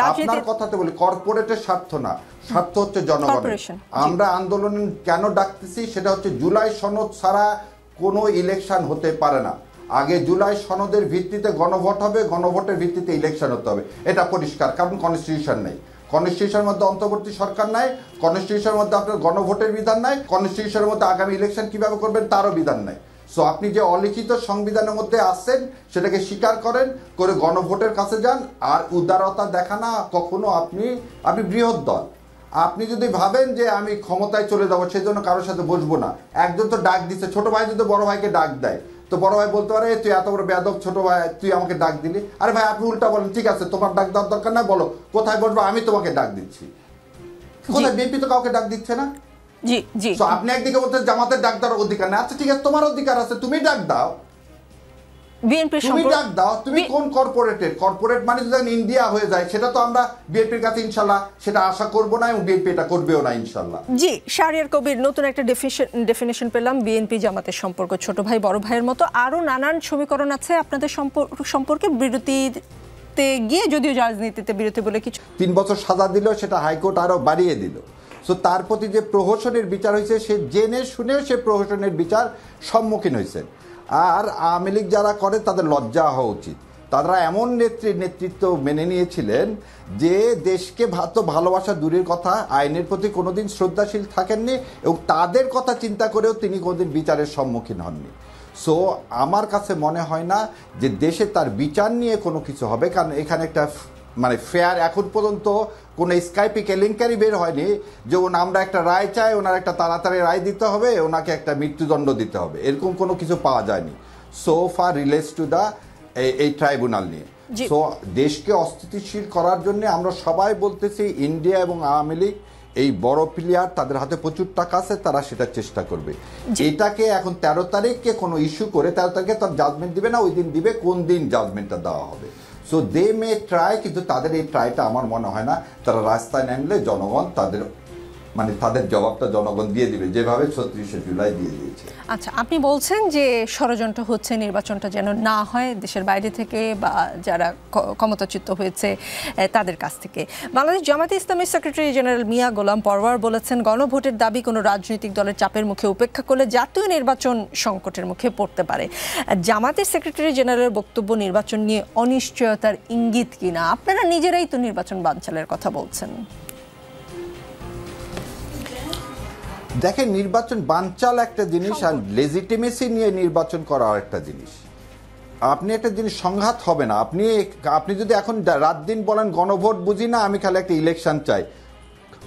আপনার কথাতে বলি কর্পোরেটের স্বার্থ না, স্বার্থ হচ্ছে জনগণের। আমরা আন্দোলন কেন ডাকতেছি সেটা হচ্ছে জুলাই সনদ ছাড়া কোনো ইলেকশন হতে পারে না। আগে জুলাই সনদের ভিত্তিতে গণভোট হবে, গণভোটের ভিত্তিতে ইলেকশন হতে হবে, এটা পরিষ্কার। কারণ কনস্টিটিউশন নেই, কনস্টিটিউশনের মধ্যে অন্তর্বর্তী সরকার নাই, কনস্টিটিউশনের মধ্যে আপনার গণভোটের বিধান নাই, কনস্টিটিউশনের মধ্যে আগামী ইলেকশন কিভাবে করবেন তারও বিধান নাই। সো আপনি যে অলিখিত সংবিধানের মধ্যে আসছেন সেটাকে স্বীকার করেন, করে গণভোটের কাছে যান। আর উদারতা দেখানা কখনো আপনি বৃহৎ দল, আপনি যদি ভাবেন যে আমি ক্ষমতায় চলে যাবো সেই জন্য কারোর সাথে বসবো না। একজন তো ডাক দিচ্ছে, ছোট ভাই যদি বড় ভাইকে ডাক দেয় তো বড় ভাই বলতে পারে তুই এত বড় বেয়াদব ছোট ভাই, তুই আমাকে ডাক দিলি। আরে ভাই আপনি উল্টা বলেন, ঠিক আছে তোমার ডাক দেওয়ার দরকার না, বলো কোথায় বসবো, আমি তোমাকে ডাক দিচ্ছি। কোথায়? বিএনপি তো কাউকে ডাক দিচ্ছে না। জি জি। আপনি একদিকে বলতেন জামাতের ডাক দেওয়ার অধিকার নেই। আচ্ছা ঠিক আছে, তোমার অধিকার আছে, তুমি ডাক দাও, তুমি ডাক দাও। তুমি কোন কর্পোরেট মানে যদি ইন্ডিয়া হয়ে যায় সেটা তো আমরা বিএনপির কাছে ইনশাল্লাহ সেটা আশা করবো না, এবং বিএনপি এটা করবেও না ইনশাল্লাহ। জি, শাহরিয়ার কবির, নতুন একটা ডেফিনেশন পেলাম বিএনপি জামাতের সম্পর্ক, ছোট ভাই বড় ভাইয়ের মতো। আরো নানান সমীকরণ আছে আপনাদের সম্পর্কে। বিরতিতে গিয়ে যদিও রাজনীতিতে বিরতি বলে কিছু 3 বছর সাজা দিল, সেটা হাইকোর্ট আরো বাড়িয়ে দিল। সো তার প্রতি যে প্রহসনের বিচার হয়েছে, সে জেনে শুনেও সে প্রহসনের বিচার সম্মুখীন হয়েছে। আর আওয়ামী লীগ যারা করে তাদের লজ্জা হওয়া উচিত। তারা এমন নেতৃত্ব মেনে নিয়েছিলেন যে দেশকে ভালোবাসা দূরের কথা, আইনের প্রতি কোনোদিন শ্রদ্ধাশীল থাকেননি, এবং তাদের কথা চিন্তা করেও তিনি কোনোদিন বিচারের সম্মুখীন হননি। সো আমার কাছে মনে হয় না যে দেশে তার বিচার নিয়ে কোনো কিছু হবে, কারণ এখানে একটা মানে ফেয়ার এখন পর্যন্ত কোনো স্কাইপি কেলেঙ্কারি বের হয়নি যে আমরা একটা রায় চাই, ওনার একটা তাড়াতাড়ি রায় দিতে হবে, ওনাকে একটা মৃত্যুদণ্ড দিতে হবে, এরকম কোনো কিছু পাওয়া যায়নি so far relates to the এই ট্রাইব্যুনাল নিয়ে। সো দেশকে অস্থিতিশীল করার জন্য আমরা সবাই বলতেছি ইন্ডিয়া এবং আওয়ামী লীগ এই বড় প্লেয়ার, তাদের হাতে প্রচুর টাকা আছে, তারা সেটা চেষ্টা করবে। এটাকে এখন 13 তারিখকে কোনো ইস্যু করে 13 তারিখে তার জাজমেন্ট দিবে না, ওই দিন দিবে কোন দিন জাজমেন্টটা দেওয়া হবে। সো দে মে ট্রাই, কিন্তু তাদের এই ট্রাইটা আমার মনে হয় না তারা রাস্তায় নামলে জনগণ তাদের জবাবটা জনগণ দিয়ে দিবে, যেভাবে 36শে জুলাই দিয়ে দিয়েছে। আচ্ছা, আপনি বলছেন যে ষড়যন্ত্র হচ্ছে নির্বাচনটা যেন না হয় দেশের বাইরে থেকে বা যারা ক্ষমতাচ্যুত হয়েছে তাদের কাছ থেকে। বাংলাদেশ জামায়াতে ইসলামীর সেক্রেটারি জেনারেল মিয়া গোলাম পরওয়ার বলেছেন গণভোটের দাবি কোনো রাজনৈতিক দলের চাপের মুখে উপেক্ষা করলে জাতীয় নির্বাচন সংকটের মুখে পড়তে পারে। জামায়াতের সেক্রেটারি জেনারেলের বক্তব্য নির্বাচন নিয়ে অনিশ্চয়তার ইঙ্গিত কিনা? আপনারা নিজেরাই তো নির্বাচন বানচালের কথা বলছেন। দেখেন, নির্বাচন বানচাল একটা জিনিস, আর লেজিটিমেসি নিয়ে নির্বাচন করা একটা জিনিস। আপনি একটা জিনিস সংঘাত হবে না। আপনি যদি এখন রাত দিন বলেন গণভোট বুঝি না, আমি খালি একটা ইলেকশন চাই,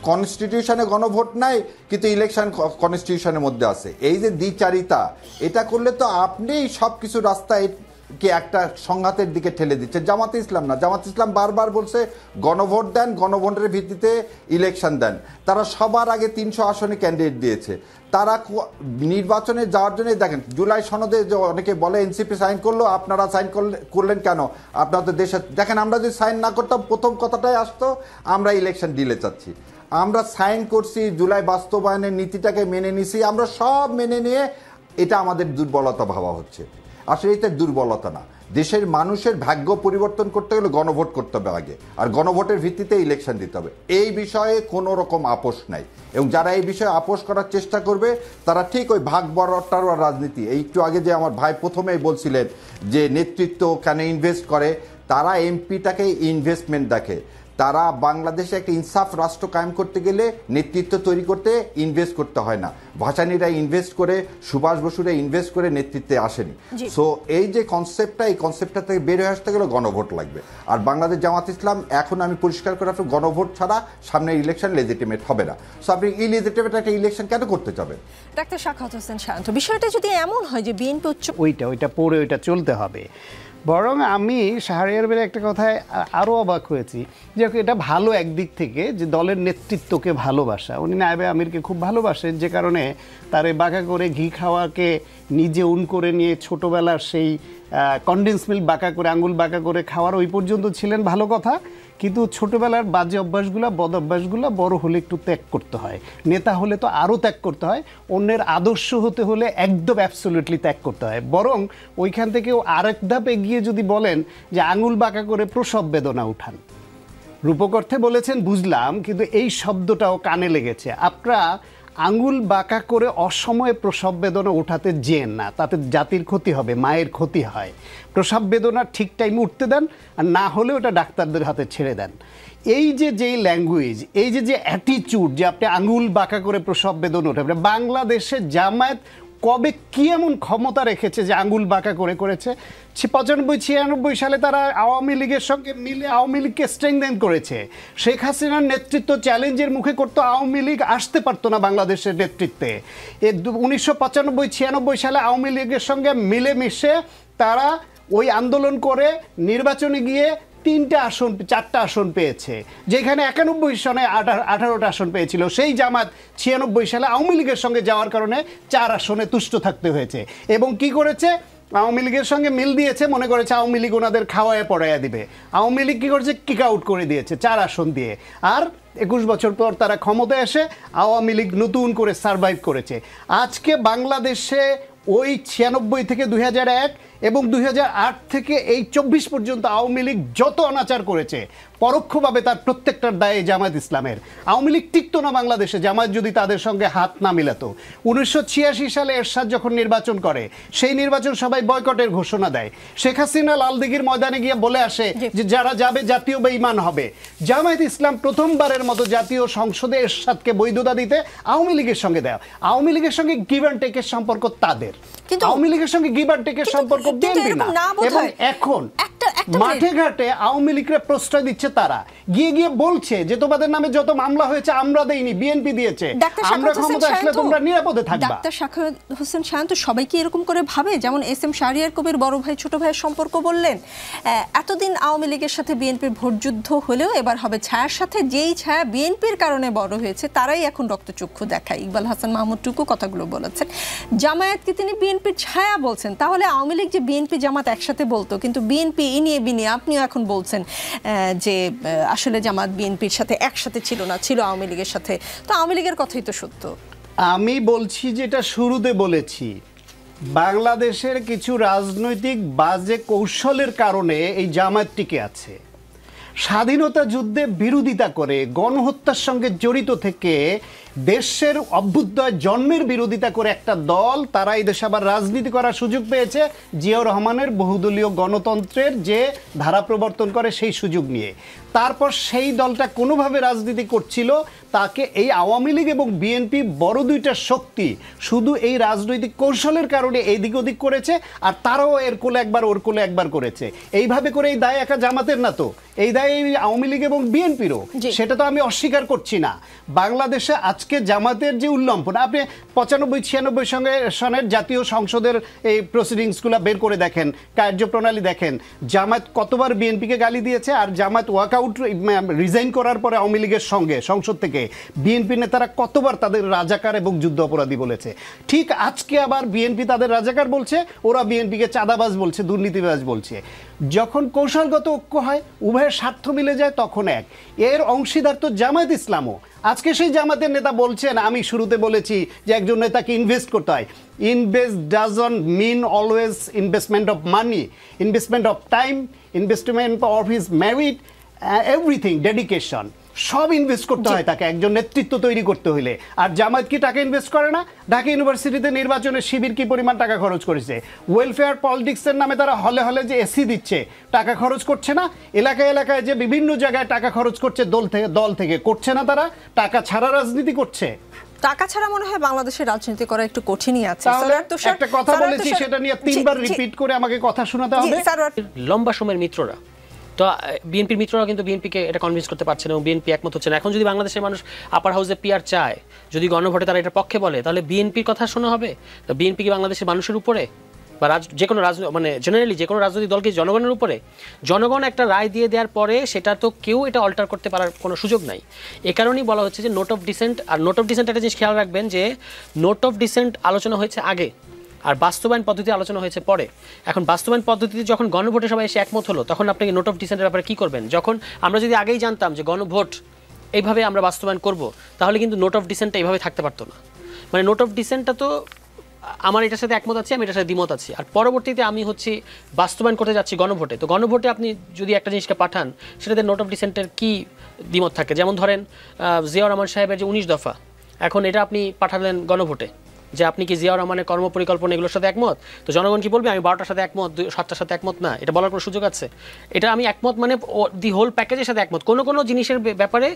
কনস্টিটিউশনে গণভোট নাই কিন্তু ইলেকশন কনস্টিটিউশনের মধ্যে আছে, এই যে দ্বিচারিতা, এটা করলে তো আপনি সব কিছু রাস্তায় কে একটা সংঘাতের দিকে ঠেলে দিচ্ছে। জামাতে ইসলাম না, জামাতে ইসলাম বারবার বলছে গণভোট দেন, গণভোটের ভিত্তিতে ইলেকশন দেন। তারা সবার আগে 300 আসনে ক্যান্ডিডেট দিয়েছে। তারা নির্বাচনে যাওয়ার জন্য দেখেন জুলাই সনদে যে অনেকে বলে এনসিপি সাইন করলো, আপনারা সাইন করলেন কেন? আপনারা তো দেশে দেখেন, আমরা যদি সাইন না করতাম প্রথম কথাটাই আসতো আমরা ইলেকশন ডিলে চাচ্ছি। আমরা সাইন করছি, জুলাই বাস্তবায়নের নীতিটাকে মেনে নিছি, আমরা সব মেনে নিয়ে এটা আমাদের দুর্বলতা ভাবা হচ্ছে। আসলে এটা দুর্বলতা না, দেশের মানুষের ভাগ্য পরিবর্তন করতে গেলে গণভোট করতে হবে আগে, আর গণভোটের ভিত্তিতে ইলেকশন দিতে হবে। এই বিষয়ে কোনো রকম আপোষ নাই, এবং যারা এই বিষয়ে আপোষ করার চেষ্টা করবে তারা ঠিক ওই ভাগ বড়টার রাজনীতি, এই একটু আগে যে আমার ভাই প্রথমেই বলছিলেন যে নেতৃত্ব কেন ইনভেস্ট করে, তারা এমপিটাকে ইনভেস্টমেন্ট দেখে, তারা বাংলাদেশে একটা ইনসাফ রাষ্ট্র কায়েম করতে গেলে নেতৃত্ব তৈরি করতে ইনভেস্ট করতে হয় না। ভাসানীরা ইনভেস্ট করে, সুভাষ বসুরা ইনভেস্ট করে নেতৃত্বে আসেনি। সো এই যে কনসেপ্টটা, এই কনসেপ্টটা থেকে বের হয়ে আসতে গেলে গণভোট লাগবে। আর বাংলাদেশ জামাত ইসলাম এখন আমি পরিষ্কার করে রাখবো, গণভোট ছাড়া সামনের ইলেকশন লেজিটিমেট হবে না। সো আপনি ইলেজিটিমেট একটা ইলেকশন কেন করতে চাবেন? ডাক্তার সাখাওয়াত হোসেন শান্ত, বিষয়টা যদি এমন হয় যে বিএনপি ওইটা পরে ওইটা চলতে হবে, বরং আমি শাহরিয়ার বের একটা কথায় আরও অবাক হয়েছি যে এটা ভালো একদিক থেকে, যে দলের নেতৃত্বকে ভালোবাসা। উনি নায়েবে আমিরকে খুব ভালোবাসেন, যে কারণে তারে বাঁকা করে ঘি খাওয়াকে নিজে উন করে নিয়ে ছোটোবেলার সেই কনডেন্স মিল্ক বাঁকা করে, আঙুল বাঁকা করে খাওয়ার ওই পর্যন্ত ছিলেন, ভালো কথা। কিন্তু ছোটোবেলার বাজে অভ্যাসগুলো, বদ অভ্যাসগুলো বড় হলে একটু ত্যাগ করতে হয়। নেতা হলে তো আরও ত্যাগ করতে হয়, অন্যের আদর্শ হতে হলে একদম অ্যাবসলিউটলি ত্যাগ করতে হয়। বরং ওইখান থেকেও আরেক ধাপ এগিয়ে যদি বলেন যে আঙুল বাঁকা করে প্রসব বেদনা উঠান, রূপক অর্থে বলেছেন বুঝলাম, কিন্তু এই শব্দটাও কানে লেগেছে। আপনারা আঙুল বাঁকা করে অসময়ে প্রসব বেদনা ওঠাতে যেন না, তাতে জাতির ক্ষতি হবে, মায়ের ক্ষতি হয়। প্রসব বেদনা ঠিক টাইমে উঠতে দেন, আর না হলে ওটা ডাক্তারদের হাতে ছেড়ে দেন। এই যে যেই ল্যাঙ্গুয়েজ, এই যে অ্যাটিচিউড, যে আপনি আঙুল বাঁকা করে প্রসব বেদনা ওঠাবেন, বাংলাদেশে জামায়াত কবে কি এমন ক্ষমতা রেখেছে যে আঙুল বাঁকা করেছে? 95-96 সালে তারা আওয়ামী লীগের সঙ্গে মিলে আওয়ামী লীগকে স্ট্রেংথেন করেছে। শেখ হাসিনার নেতৃত্ব চ্যালেঞ্জের মুখে করতো, আওয়ামী লীগ আসতে পারতো না বাংলাদেশের নেতৃত্বে। 1995-96 সালে আওয়ামী লীগের সঙ্গে মিলেমিশে তারা ওই আন্দোলন করে নির্বাচনে গিয়ে 4টা আসন পেয়েছে, যেখানে 91 সনে 18টা আসন পেয়েছিল। সেই জামাত 96 সালে আওয়ামী লীগের সঙ্গে যাওয়ার কারণে 4 আসনে তুষ্ট থাকতে হয়েছে। এবং কি করেছে? আওয়ামী লীগের সঙ্গে মিল দিয়েছে, মনে করেছে আওয়ামী লীগ ওনাদের খাওয়ায় পড়াইয়া দিবে। আওয়ামী লীগ কী করেছে? কিক আউট করে দিয়েছে 4 আসন দিয়ে। আর 21 বছর পর তারা ক্ষমতায় এসে আওয়ামী লীগ নতুন করে সারভাইভ করেছে। আজকে বাংলাদেশে ওই 96 থেকে 2001 এবং 2008 থেকে এই 24 পর্যন্ত আওয়ামী লীগ যত অনাচার করেছে, পরোক্ষভাবে তার প্রত্যেকটার দায়ে জামায়াত ইসলামের। আওয়ামী লীগ টিকতো না বাংলাদেশে জামায়াত যদি তাদের সঙ্গে হাত না মিলাতো। 1986 সালে এরশাদ যখন নির্বাচন করে, সেই নির্বাচন সবাই বয়কটের ঘোষণা দেয়। শেখ হাসিনা লালদিঘির ময়দানে গিয়ে বলে আসে যে যারা যাবে জাতীয় বেঈমান হবে। জামায়াত ইসলাম প্রথমবারের মতো জাতীয় সংসদে এরশাদকে বৈধতা দিতে আওয়ামী লীগের সঙ্গে দেয়। আওয়ামী লীগের সঙ্গে গিভ অ্যান্ড টেকের সম্পর্ক তাদের, আওয়ামী লীগের সঙ্গে গিভ অ্যান্ড টেকের সম্পর্ক বিএনপি না। এবং এখন মাঠে ঘাটে আওয়ামী লীগের প্রশ্রয় দিচ্ছে, তারা গিয়ে বলছে যে তোমাদের নামে যত মামলা হয়েছে আমরা দেইনি, বিএনপি দিয়েছে, আমরা ক্ষমতা আসলে তোমরা নিরাপদে থাকবা। ডাক্তার সাখাওয়াত হোসেন শান্ত, সবাই কি এরকম করে ভাবে? যেমন SM শাহরিয়ার কবির বড় ভাই ছোট ভাইয়ের সম্পর্ক বললেন, এতদিন আওয়ামী লীগের সাথে বিএনপির ভোটযুদ্ধ হলেও এবার হবে ছায়ার সাথে। যেই ছায়া বিএনপির কারণে বড় হয়েছে তারাই এখন রক্তচক্ষু দেখায়। ইকবাল হাসান মাহমুদ টুকু কথাগুলো বলেছেন। জামায়াতকে তিনি বিএনপির ছায়া বলছেন, তাহলে আওয়ামী লীগ যে বিএনপি জামাত একসাথে বলতো, কিন্তু বিএনপি ইনিয়ে বিনিয়ে আপনিও এখন বলছেন যে আসলে জামাত বিএনপির সাথে একসাথে ছিল না, ছিল আওয়ামী লীগের সাথে। তো আওয়ামী লীগের কথাই তো সত্য। আমি বলছি যেটা শুরুতে বলেছি, বাংলাদেশের কিছু রাজনৈতিক বাজে কৌশলের কারণে এই জামায়াত টিকে আছে। স্বাধীনতা যুদ্ধে বিরোধিতা করে, গণহত্যার সঙ্গে জড়িত থেকে, দেশের অভ্যুদয় জন্মের বিরোধিতা করে একটা দল, তারা এই দেশে আবার রাজনীতি করার সুযোগ পেয়েছে জিয়াউর রহমানের বহুদলীয় গণতন্ত্রের যে ধারা প্রবর্তন করে সেই সুযোগ নিয়ে। তারপর সেই দলটা কোনোভাবে রাজনীতি করছিল, তাকে এই আওয়ামী লীগ এবং বিএনপি বড় দুইটা শক্তি শুধু এই রাজনৈতিক কৌশলের কারণে এইদিক ওদিক করেছে, আর তারাও এর কোলে একবার ওর কোলে একবার করেছে। এইভাবে করে এই দায় একা জামাতের না তো, এই দায় এই আওয়ামী লীগ এবং বিএনপিরও, সেটা তো আমি অস্বীকার করছি না। বাংলাদেশে আজকে জামাতের যে উল্লম্ঘন, আপনি 95-96 সনের জাতীয় সংসদের এই প্রসিডিংসগুলো বের করে দেখেন, কার্যপ্রণালী দেখেন, জামায়াত কতবার বিএনপিকে গালি দিয়েছে। আর জামায়াত ওয়াকআউট রিজাইন করার পরে আওয়ামী লীগের সঙ্গে সংসদ থেকে বিএনপি নেতারা কতবার তাদের রাজাকার এবং যুদ্ধ অপরাধী বলেছে। ঠিক আজকে আবার বিএনপি তাদের রাজাকার বলছে, ওরা বিএনপিকে চাঁদাবাজ বলছে, দুর্নীতিবাজ বলছে। যখন কৌশলগত ঐক্য হয়, উভয়ের স্বার্থ মিলে যায়, তখন এক। এর অংশীদার তো জামায়াত ইসলামও। আজকে সেই জামাতের নেতা বলছেন, আমি শুরুতে বলেছি যে একজন নেতাকে ইনভেস্ট করতে হয়। Invest doesn't mean always investment of money, investment of time, investment of his merit, everything, dedication. সব ইনভেস্ট করতে হয় তাকে একজন নেতৃত্ব তৈরি করতে হইলে। আর জামায়াত কি টাকা ইনভেস্ট করে না? ঢাকা ইউনিভার্সিটিতে নির্বাচনে শিবির কি পরিমাণ টাকা খরচ করেছে? ওয়েলফেয়ার পলিটিক্সের নামে তারা হলে হলে যে এসি দিচ্ছে, টাকা খরচ করছে না? এলাকায় এলাকায় যে বিভিন্ন জায়গায় টাকা খরচ করছে দল থেকে করছে না? তারা টাকা ছাড়া রাজনীতি করছে। টাকা ছাড়া মনে হয় বাংলাদেশের রাজনীতি করা একটু কঠিনই আছে। একটা কথা বলেছি সেটা নিয়ে 3 বার রিপিট করে আমাকে কথা শোনাতে হবে। লম্বা সময়ের মিত্ররা তো বিএনপির মিত্ররা কিন্তু বিএনপিকে এটা কনভিন্স করতে পারছে না এবং বিএনপি একমত হচ্ছে না। এখন যদি বাংলাদেশের মানুষ আপার হাউসে পিআর চায়, যদি গণভোটে তারা এটার পক্ষে বলে, তাহলে বিএনপির কথা শোনা হবে? বিএনপি কি বাংলাদেশের মানুষের উপরে বা যে কোনো মানে জেনারেলি যে কোনো রাজনৈতিক দলকে জনগণের উপরে? জনগণ একটা রায় দিয়ে দেওয়ার পরে সেটা তো কেউ এটা অল্টার করতে পারার কোনো সুযোগ নাই। এ কারণেই বলা হচ্ছে যে নোট অফ ডিসেন্ট। আর নোট অফ ডিসেন্ট একটা জিনিস খেয়াল রাখবেন যে নোট অফ ডিসেন্ট আলোচনা হয়েছে আগে আর বাস্তবায়ন পদ্ধতি আলোচনা হয়েছে পরে। এখন বাস্তবায়ন পদ্ধতিতে যখন গণভোটের সবাই এসে একমত হলো, তখন আপনি নোট অফ ডিসেন্টের ব্যাপারে কী করবেন? যখন আমরা যদি আগেই জানতাম যে গণভোট এইভাবে আমরা বাস্তবায়ন করব, তাহলে কিন্তু নোট অফ ডিসেন্টটা এইভাবে থাকতে পারতো না। মানে নোট অফ ডিসেন্টটা তো আমার এটার সাথে একমত আছি, আমি এটার সাথে দ্বিমত আছি, আর পরবর্তীতে আমি বাস্তবায়ন করতে যাচ্ছি গণভোটে। তো গণভোটে আপনি যদি একটা জিনিসকে পাঠান, সেটাতে নোট অফ ডিসেন্টের কী দ্বিমত থাকে? যেমন ধরেন জিয়াউর রহমান সাহেবের যে 19 দফা, এখন এটা আপনি পাঠালেন গণভোটে যে আপনি কি জিয়াউর রহমানের কর্মপরিকল্পনা এগুলোর সাথে একমত? তো জনগণ কি বলবে আমি 12টার সাথে একমত, 7টার সাথে একমত না? এটা বলার কোনো সুযোগ আছে? এটা আমি একমত মানে দি হোল প্যাকেজের সাথে একমত। কোনো জিনিসের ব্যাপারে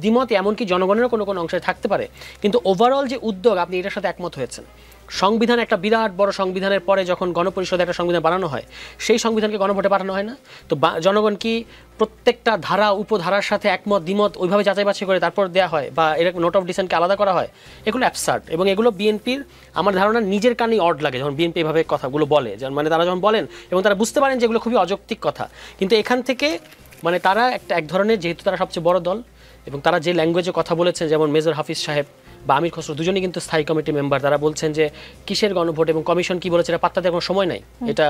দ্বিমত এমনকি জনগণেরও কোনো অংশে থাকতে পারে, কিন্তু ওভারঅল যে উদ্যোগ আপনি এটার সাথে একমত হয়েছেন। সংবিধান একটা বিরাট বড় সংবিধানের পরে যখন গণপরিষদে একটা সংবিধান বানানো হয়, সেই সংবিধানকে গণভোটে পাঠানো হয় না? তো জনগণ কি প্রত্যেকটা ধারা উপধারার সাথে একমত দ্বিমত ওইভাবে যাচাই বাছাই করে তারপর দেওয়া হয়, বা এরকম নোট অফ ডিসেন্টকে আলাদা করা হয়? এগুলো অ্যাবসার্ড, এবং এগুলো বিএনপির আমার ধারণা নিজের কানেই অড লাগে যখন বিএনপি এভাবে কথাগুলো বলে। মানে তারা যখন বলেন এবং তারা বুঝতে পারেন যে এগুলো খুবই অযৌক্তিক কথা, কিন্তু এখান থেকে মানে তারা এক ধরনের, যেহেতু তারা সবচেয়ে বড় দল এবং তারা যে ল্যাঙ্গুয়েজে কথা বলেছেন, যেমন মেজর হাফিজ সাহেব বা আমির খসরু দুজনেই কিন্তু স্থায়ী কমিটি মেম্বার, তারা বলছেন যে কিসের গণভোট এবং কমিশন কি বলেছে এটা পাত্তা দেওয়ার কোনো সময় নাই। এটা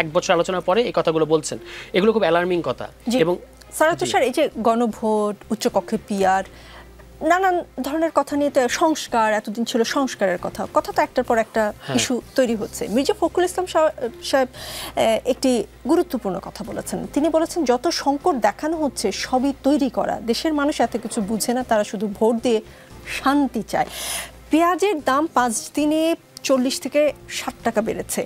1 বছর আলোচনার পরে এই কথাগুলো বলছেন, এগুলো খুব অ্যালার্মিং কথা। এবং স্যার তুষার, এই যে গণভোট, উচ্চকক্ষে পিআর, নানান ধরনের কথা নিয়ে, সংস্কার, এতদিন ছিল সংস্কারের কথা তো একটার পর একটা ইস্যু তৈরি হচ্ছে। মির্জা ফখরুল ইসলাম সাহেব একটি গুরুত্বপূর্ণ কথা বলেছেন। তিনি বলেছেন যত সংকট দেখানো হচ্ছে সবই তৈরি করা, দেশের মানুষ এত কিছু বুঝে না, তারা শুধু ভোট দিয়ে শান্তি চায়। পেঁয়াজের দাম 5 দিনে 40 থেকে 60 টাকা বেড়েছে।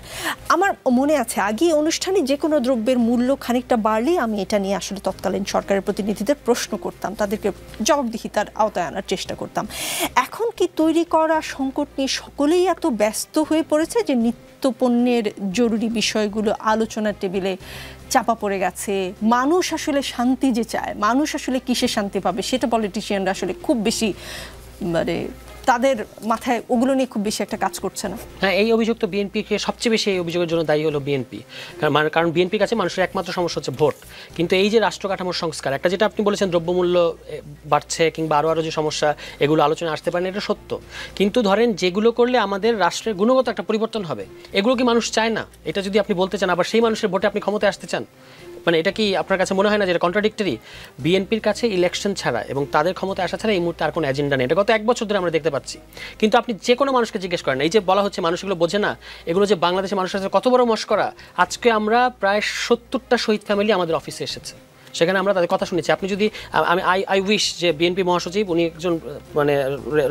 আমার মনে আছে আগে অনুষ্ঠানে যে কোনো দ্রব্যের মূল্য খানিকটা বাড়লে আমি এটা নিয়ে আসলে তৎকালীন সরকারের প্রতিনিধিদের প্রশ্ন করতাম, তাদেরকে জবাবদিহিতার আওতায় আনার চেষ্টা করতাম। এখন কি তৈরি করা সংকট নিয়ে সকলেই এত ব্যস্ত হয়ে পড়েছে যে নিত্যপণ্যের জরুরি বিষয়গুলো আলোচনার টেবিলে চাপা পড়ে গেছে? মানুষ আসলে শান্তি যে চায়, মানুষ আসলে কিসে শান্তি পাবে সেটা পলিটিশিয়ানরা আসলে খুব বেশি মানে তাদের মাথায় ওগুলো নিয়ে খুব বেশি একটা কাজ করছে না। হ্যাঁ, এই অভিযোগ তো বিএনপিকে সবচেয়ে বেশি এই অভিযোগের জন্য দায়ী হলো বিএনপি। কারণ বিএনপির কাছে মানুষের একমাত্র সমস্যা হচ্ছে ভোট। কিন্তু এই যে রাষ্ট্র কাঠামোর সংস্কার, একটা যেটা আপনি বলেছেন দ্রব্যমূল্য বাড়ছে কিংবা আরও যে সমস্যা, এগুলো আলোচনা আসতে পারে না, এটা সত্য। কিন্তু ধরেন যেগুলো করলে আমাদের রাষ্ট্রের গুণগত একটা পরিবর্তন হবে, এগুলো কি মানুষ চায় না? এটা যদি আপনি বলতে চান, আবার সেই মানুষের ভোটে আপনি ক্ষমতায় আসতে চান, মানে এটা কি আপনার কাছে মনে হয় না যে এটা কন্ট্রাডিক্টরি? বিএনপির কাছে ইলেকশন ছাড়া এবং তাদের ক্ষমতায় আসা ছাড়া এই মুহূর্তে আর কোনো এজেন্ডা নেই। এটা গত 1 বছর ধরে আমরা দেখতে পাচ্ছি। কিন্তু আপনি যে কোনো মানুষকে জিজ্ঞেস করেন, এই যে বলা হচ্ছে মানুষ এগুলো বোঝে না, এগুলো যে বাংলাদেশের মানুষের কাছে কত বড় মস্করা। আজকে আমরা প্রায় 70টা শহীদ ফ্যামিলি আমাদের অফিসে এসেছে, সেখানে আমরা তাদের কথা শুনেছি। আপনি যদি আই উইশ যে বিএনপি মহাসচিব, উনি একজন মানে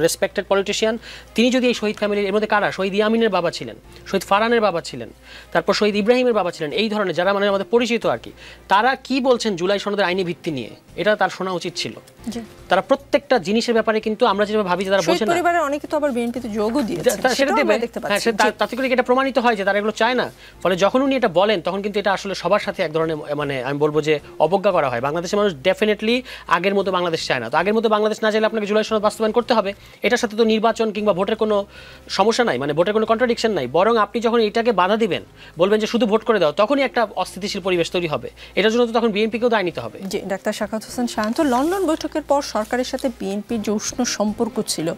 রেসপেক্টেড পলিটিশিয়ান, তিনি যদি এই শহীদ ফ্যামিলির, এর মধ্যে কারা, শহীদ ইয়ামিনের বাবা ছিলেন, শহীদ ফারহানের বাবা ছিলেন, তারপর শহীদ ইব্রাহিমের বাবা ছিলেন, এই ধরনের যারা মানে আমাদের পরিচিত আর কি, তারা কি বলছেন জুলাই সনদের আইনি ভিত্তি নিয়ে, এটা তার শোনা উচিত ছিল। তারা প্রত্যেকটা জিনিসের ব্যাপারে কিন্তু আমরা যেভাবে ভাবি যে তারা বোঝে না, পরিবারের অনেকে তো আবার বিএনপিতে যোগও দিয়েছে, সেটা দেবে। হ্যাঁ, তাতে করে এটা প্রমাণিত হয় যে তারা এগুলো চায় না। ফলে যখন উনি এটা বলেন, তখন কিন্তু এটা আসলে সবার সাথে এক ধরনের মানে আমি বলবো যে অবজ্ঞা করা হয়। বাংলাদেশের মানুষ ডেফিনেটলি আগের মতো বাংলাদেশ চায় না। তো আগের মতো বাংলাদেশ না চাইলে আপনাকে জুলাই সনদ বাস্তবায়ন করতে হবে। এটার সাথে তো নির্বাচন কিংবা ভোটের কোনো সমস্যা নাই, মানে ভোটের কোনো কন্ট্রাডিকশন নাই। বরং আপনি যখন এটাকে বাধা দিবেন, বলবেন যে শুধু ভোট করে দাও, তখনই একটা অস্থিতিশীল পরিবেশ তৈরি হবে। এটার জন্য তো তখন বিএনপিকেও দায় নিতে হবে। জি, ডাক্তার সাখাওয়াত হোসেন শান্ত, লন্ডন বৈঠকের পর সরকারের সাথে বিএনপির যে উষ্ণ সম্পর্ক ছিল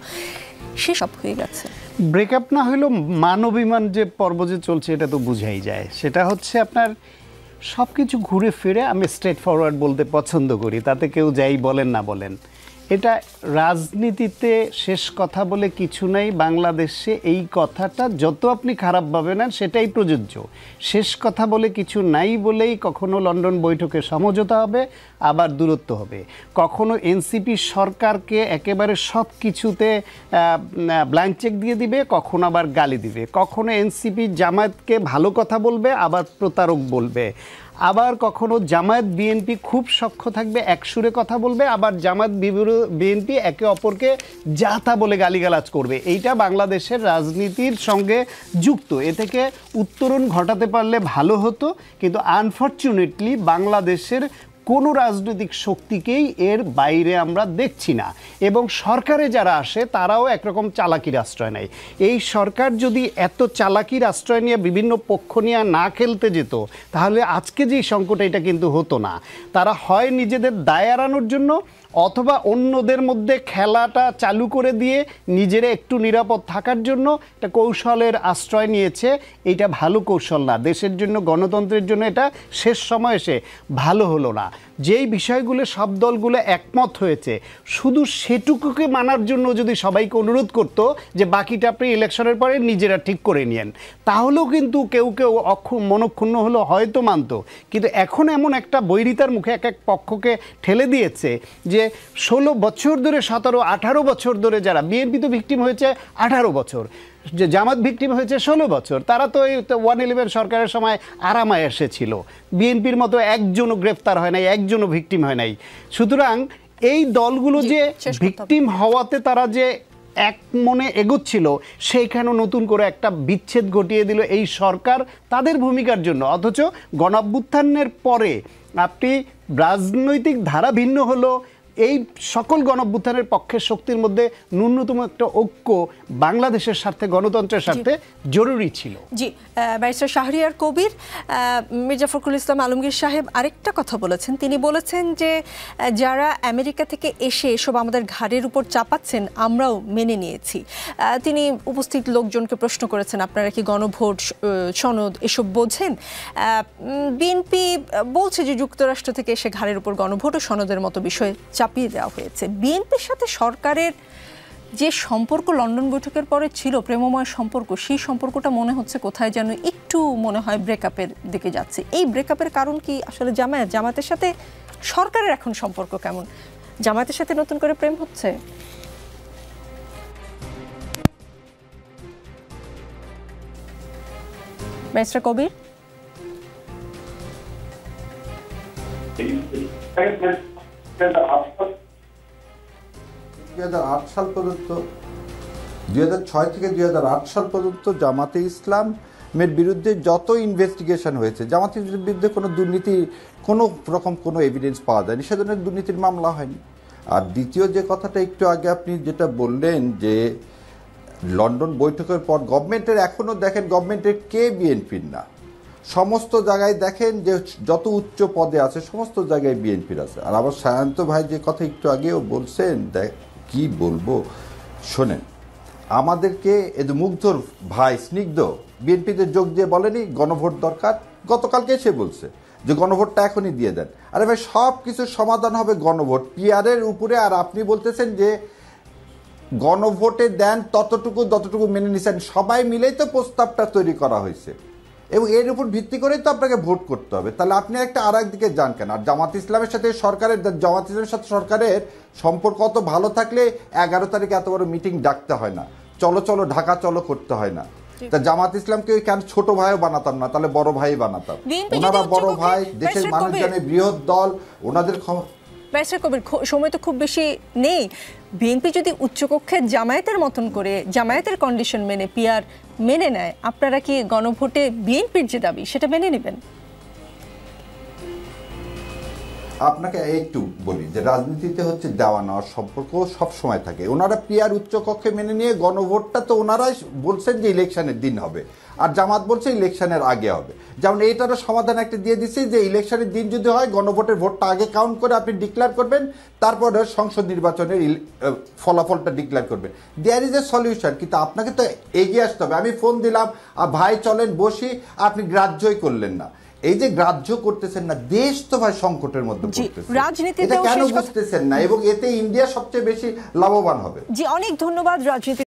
সেসব হয়ে গেছে। ব্রেকআপ না হলেও মানবিমান যে পর্ব যে চলছে এটা তো বুঝাই যায়। সেটা হচ্ছে আপনার সব কিছু ঘুরে ফিরে, আমি স্ট্রেট ফরওয়ার্ড বলতে পছন্দ করি, তাতে কেউ যাই বলেন না বলেন, এটা রাজনীতিতে শেষ কথা বলে কিছু নাই। বাংলাদেশে এই কথাটা যত আপনি খারাপ ভাবেন সেটাই প্রযোজ্য। শেষ কথা বলে কিছু নাই বলেই কখনো লন্ডন বৈঠকে সমঝোতা হবে, আবার দূরত্ব হবে। কখনো এনসিপি সরকারকে একেবারে সব কিছুতে ব্ল্যাঙ্ক চেক দিয়ে দিবে, কখনো আবার গালি দিবে। কখনো এনসিপি জামায়াতকে ভালো কথা বলবে, আবার প্রতারক বলবে। আবার কখনো জামায়াত বিএনপি খুব সখ্য থাকবে, একসুরে কথা বলবে, আবার জামায়াত বিএনপি একে অপরকে যা তা বলে গালিগালাজ করবে। এইটা বাংলাদেশের রাজনীতির সঙ্গে যুক্ত। এ থেকে উত্তরণ ঘটাতে পারলে ভালো হতো, কিন্তু আনফর্চুনেটলি বাংলাদেশের কোনো রাজনৈতিক শক্তিকেই এর বাইরে আমরা দেখছি না। এবং সরকারে যারা আসে তারাও একরকম চালাকির আশ্রয় নেয়। এই সরকার যদি এত চালাকির আশ্রয় নিয়ে বিভিন্ন পক্ষ নিয়ে না খেলতে যেত, তাহলে আজকে যেই সংকট এটা কিন্তু হতো না। তারা হয় নিজেদের দায় এড়ানোর জন্য, অথবা অন্যদের মধ্যে খেলাটা চালু করে দিয়ে নিজেরা একটু নিরাপদ থাকার জন্য একটা কৌশলের আশ্রয় নিয়েছে। এটা ভালো কৌশল না, দেশের জন্য, গণতন্ত্রের জন্য এটা শেষ সময় এসে ভালো হলো না। যেই বিষয়গুলো সব দলগুলো একমত হয়েছে, শুধু সেটুকুকে মানার জন্য যদি সবাইকে অনুরোধ করতো যে বাকিটা আপনি ইলেকশনের পরে নিজেরা ঠিক করে নিয়েন, তাহলেও কিন্তু কেউ কেউ মনক্ষুণ্ণ হলো হয়তো মানত। কিন্তু এখন এমন একটা বৈরিতার মুখে এক এক পক্ষকে ঠেলে দিয়েছে যে 16 বছর ধরে, 17-18 বছর ধরে যারা বিএনপি তো ভিকটিম হয়েছে 18 বছর, যে জামাত ভিকটিম হয়েছে 16 বছর, তারা তো এই 111 সরকারের সময় আরামায় এসেছিল। বিএনপির মতো একজনও গ্রেফতার হয় নাই, একজনও ভিকটিম হয় নাই। সুতরাং এই দলগুলো যে ভিকটিম হওয়াতে তারা যে এক মনে এগোচ্ছিল, সেইখানে নতুন করে একটা বিচ্ছেদ ঘটিয়ে দিল এই সরকার তাদের ভূমিকার জন্য। অথচ গণঅভ্যুত্থানের পরে আপনি রাজনৈতিক ধারা ভিন্ন হলো, এই সকল গণঅভ্যুত্থানের পক্ষের শক্তির মধ্যে ন্যূনতম একটা ঐক্য বাংলাদেশের স্বার্থে, গণতন্ত্রের স্বার্থে জরুরি ছিল। জি, ব্যারিস্টার শাহরিয়ার কবির, মির্জা ফখরুল ইসলাম আলমগীর সাহেব আরেকটা কথা বলেছেন। তিনি বলেছেন যে যারা আমেরিকা থেকে এসে এসব আমাদের ঘাড়ের উপর চাপাচ্ছেন আমরাও মেনে নিয়েছি। তিনি উপস্থিত লোকজনকে প্রশ্ন করেছেন, আপনারা কি গণভোট, সনদ এসব বোঝেন? বিএনপি বলছে যে যুক্তরাষ্ট্র থেকে এসে ঘাড়ের উপর গণভোট ও সনদের মতো বিষয় চাপিয়ে দেওয়া হয়েছে। বিএনপির সাথে সরকারের যে সম্পর্ক লন্ডন বৈঠকের পরে ছিল, প্রেমময় সম্পর্ক, সেই সম্পর্কটা মনে হচ্ছে কোথায় যেন একটু মনে হয় ব্রেকআপের দিকে যাচ্ছে। এই ব্রেকআপের কারণ কি আসলে জামায়াতের সাথে সরকারের এখন সম্পর্ক কেমন? জামায়াতের সাথে নতুন করে প্রেম হচ্ছে? ব্যারিস্টার কবির, 2008 সাল পর্যন্ত, 2006 থেকে 2008 সাল পর্যন্ত জামাতে ইসলামের বিরুদ্ধে যত ইনভেস্টিগেশন হয়েছে, জামাতের বিরুদ্ধে কোনো দুর্নীতি, কোনো রকম কোনো এভিডেন্স পাওয়া যায়নি, সেজন্য দুর্নীতির মামলা হয়নি। আর দ্বিতীয় যে কথাটা একটু আগে আপনি যেটা বললেন যে লন্ডন বৈঠকের পর গভর্নমেন্টের, এখনও দেখেন গভর্নমেন্টের কে বিএনপির না, সমস্ত জায়গায় দেখেন যে যত উচ্চ পদে আছে সমস্ত জায়গায় বিএনপির আছে। আর আবার সায়ন্ত ভাই যে কথা একটু আগেও বলছেন, কি বলবো শোনেন, আমাদেরকে মুগ্ধর ভাই স্নিগ্ধ বিএনপিতে যোগ দিয়ে বলেনি গণভোট দরকার, গতকালকে সে বলছে যে গণভোটটা এখনই দিয়ে দেন। আরে ভাই, সব কিছুর সমাধান হবে গণভোট, পিআরের উপরে। আর আপনি বলতেছেন যে গণভোটে দেন যতটুকু মেনে নিছেন, সবাই মিলেই তো প্রস্তাবটা তৈরি করা হয়েছে এবং এর উপর ভিত্তি করেই তো আপনাকে ভোট করতে হবে। তাহলে আপনি একটা আর একদিকে যান কেন? আর জামাত ইসলামের সাথে সরকারের সম্পর্ক অত ভালো থাকলে 11 তারিখে এত বড় মিটিং ডাকতে হয় না, চলো ঢাকা চলো করতে হয় না। তা জামাত ইসলামকে কেন ছোট ভাইও বানাতাম না, তাহলে বড় ভাই বানাতাম। ওনারা বড় ভাই, দেশের মানুষজনের বৃহৎ দল, ওনাদের ব্যারিস্টার কবির, সময় তো খুব বেশি নেই। বিএনপি যদি উচ্চকক্ষের জামায়াতের মতন করে জামায়াতের কন্ডিশন মেনে পিআর মেনে নেয়, আপনারা কি গণভোটে বিএনপির যে দাবি সেটা মেনে নেবেন? আপনাকে একটু বলি যে রাজনীতিতে হচ্ছে দেওয়া নেওয়ার সম্পর্ক সব সময় থাকে। ওনারা পিআর উচ্চকক্ষে মেনে নিয়ে গণভোটটা তো ওনারাই বলছেন যে ইলেকশনের দিন হবে, আর জামাত বলছে ইলেকশনের আগে হবে। যেমন এইটারও সমাধান একটা দিয়ে দিচ্ছি যে ইলেকশনের দিন যদি হয়, গণভোটের ভোটটা আগে কাউন্ট করে আপনি ডিক্লেয়ার করবেন, তারপরে সংসদ নির্বাচনের ফলাফলটা ডিক্লেয়ার করবেন। There is a solution. কিন্তু আপনাকে তো এগিয়ে আসতে হবে। আমি ফোন দিলাম, ভাই চলেন বসি, আপনি গ্রাহ্যই করলেন না। এই যে গ্রাহ্য করতেছেন না, দেশ তো ভাই সংকটের মধ্যে পড়তেছে, রাজনীতিতে এটা কেন বুঝতেছেন না? এবং এতে ইন্ডিয়া সবচেয়ে বেশি লাভবান হবে। জি, অনেক ধন্যবাদ। রাজনীতি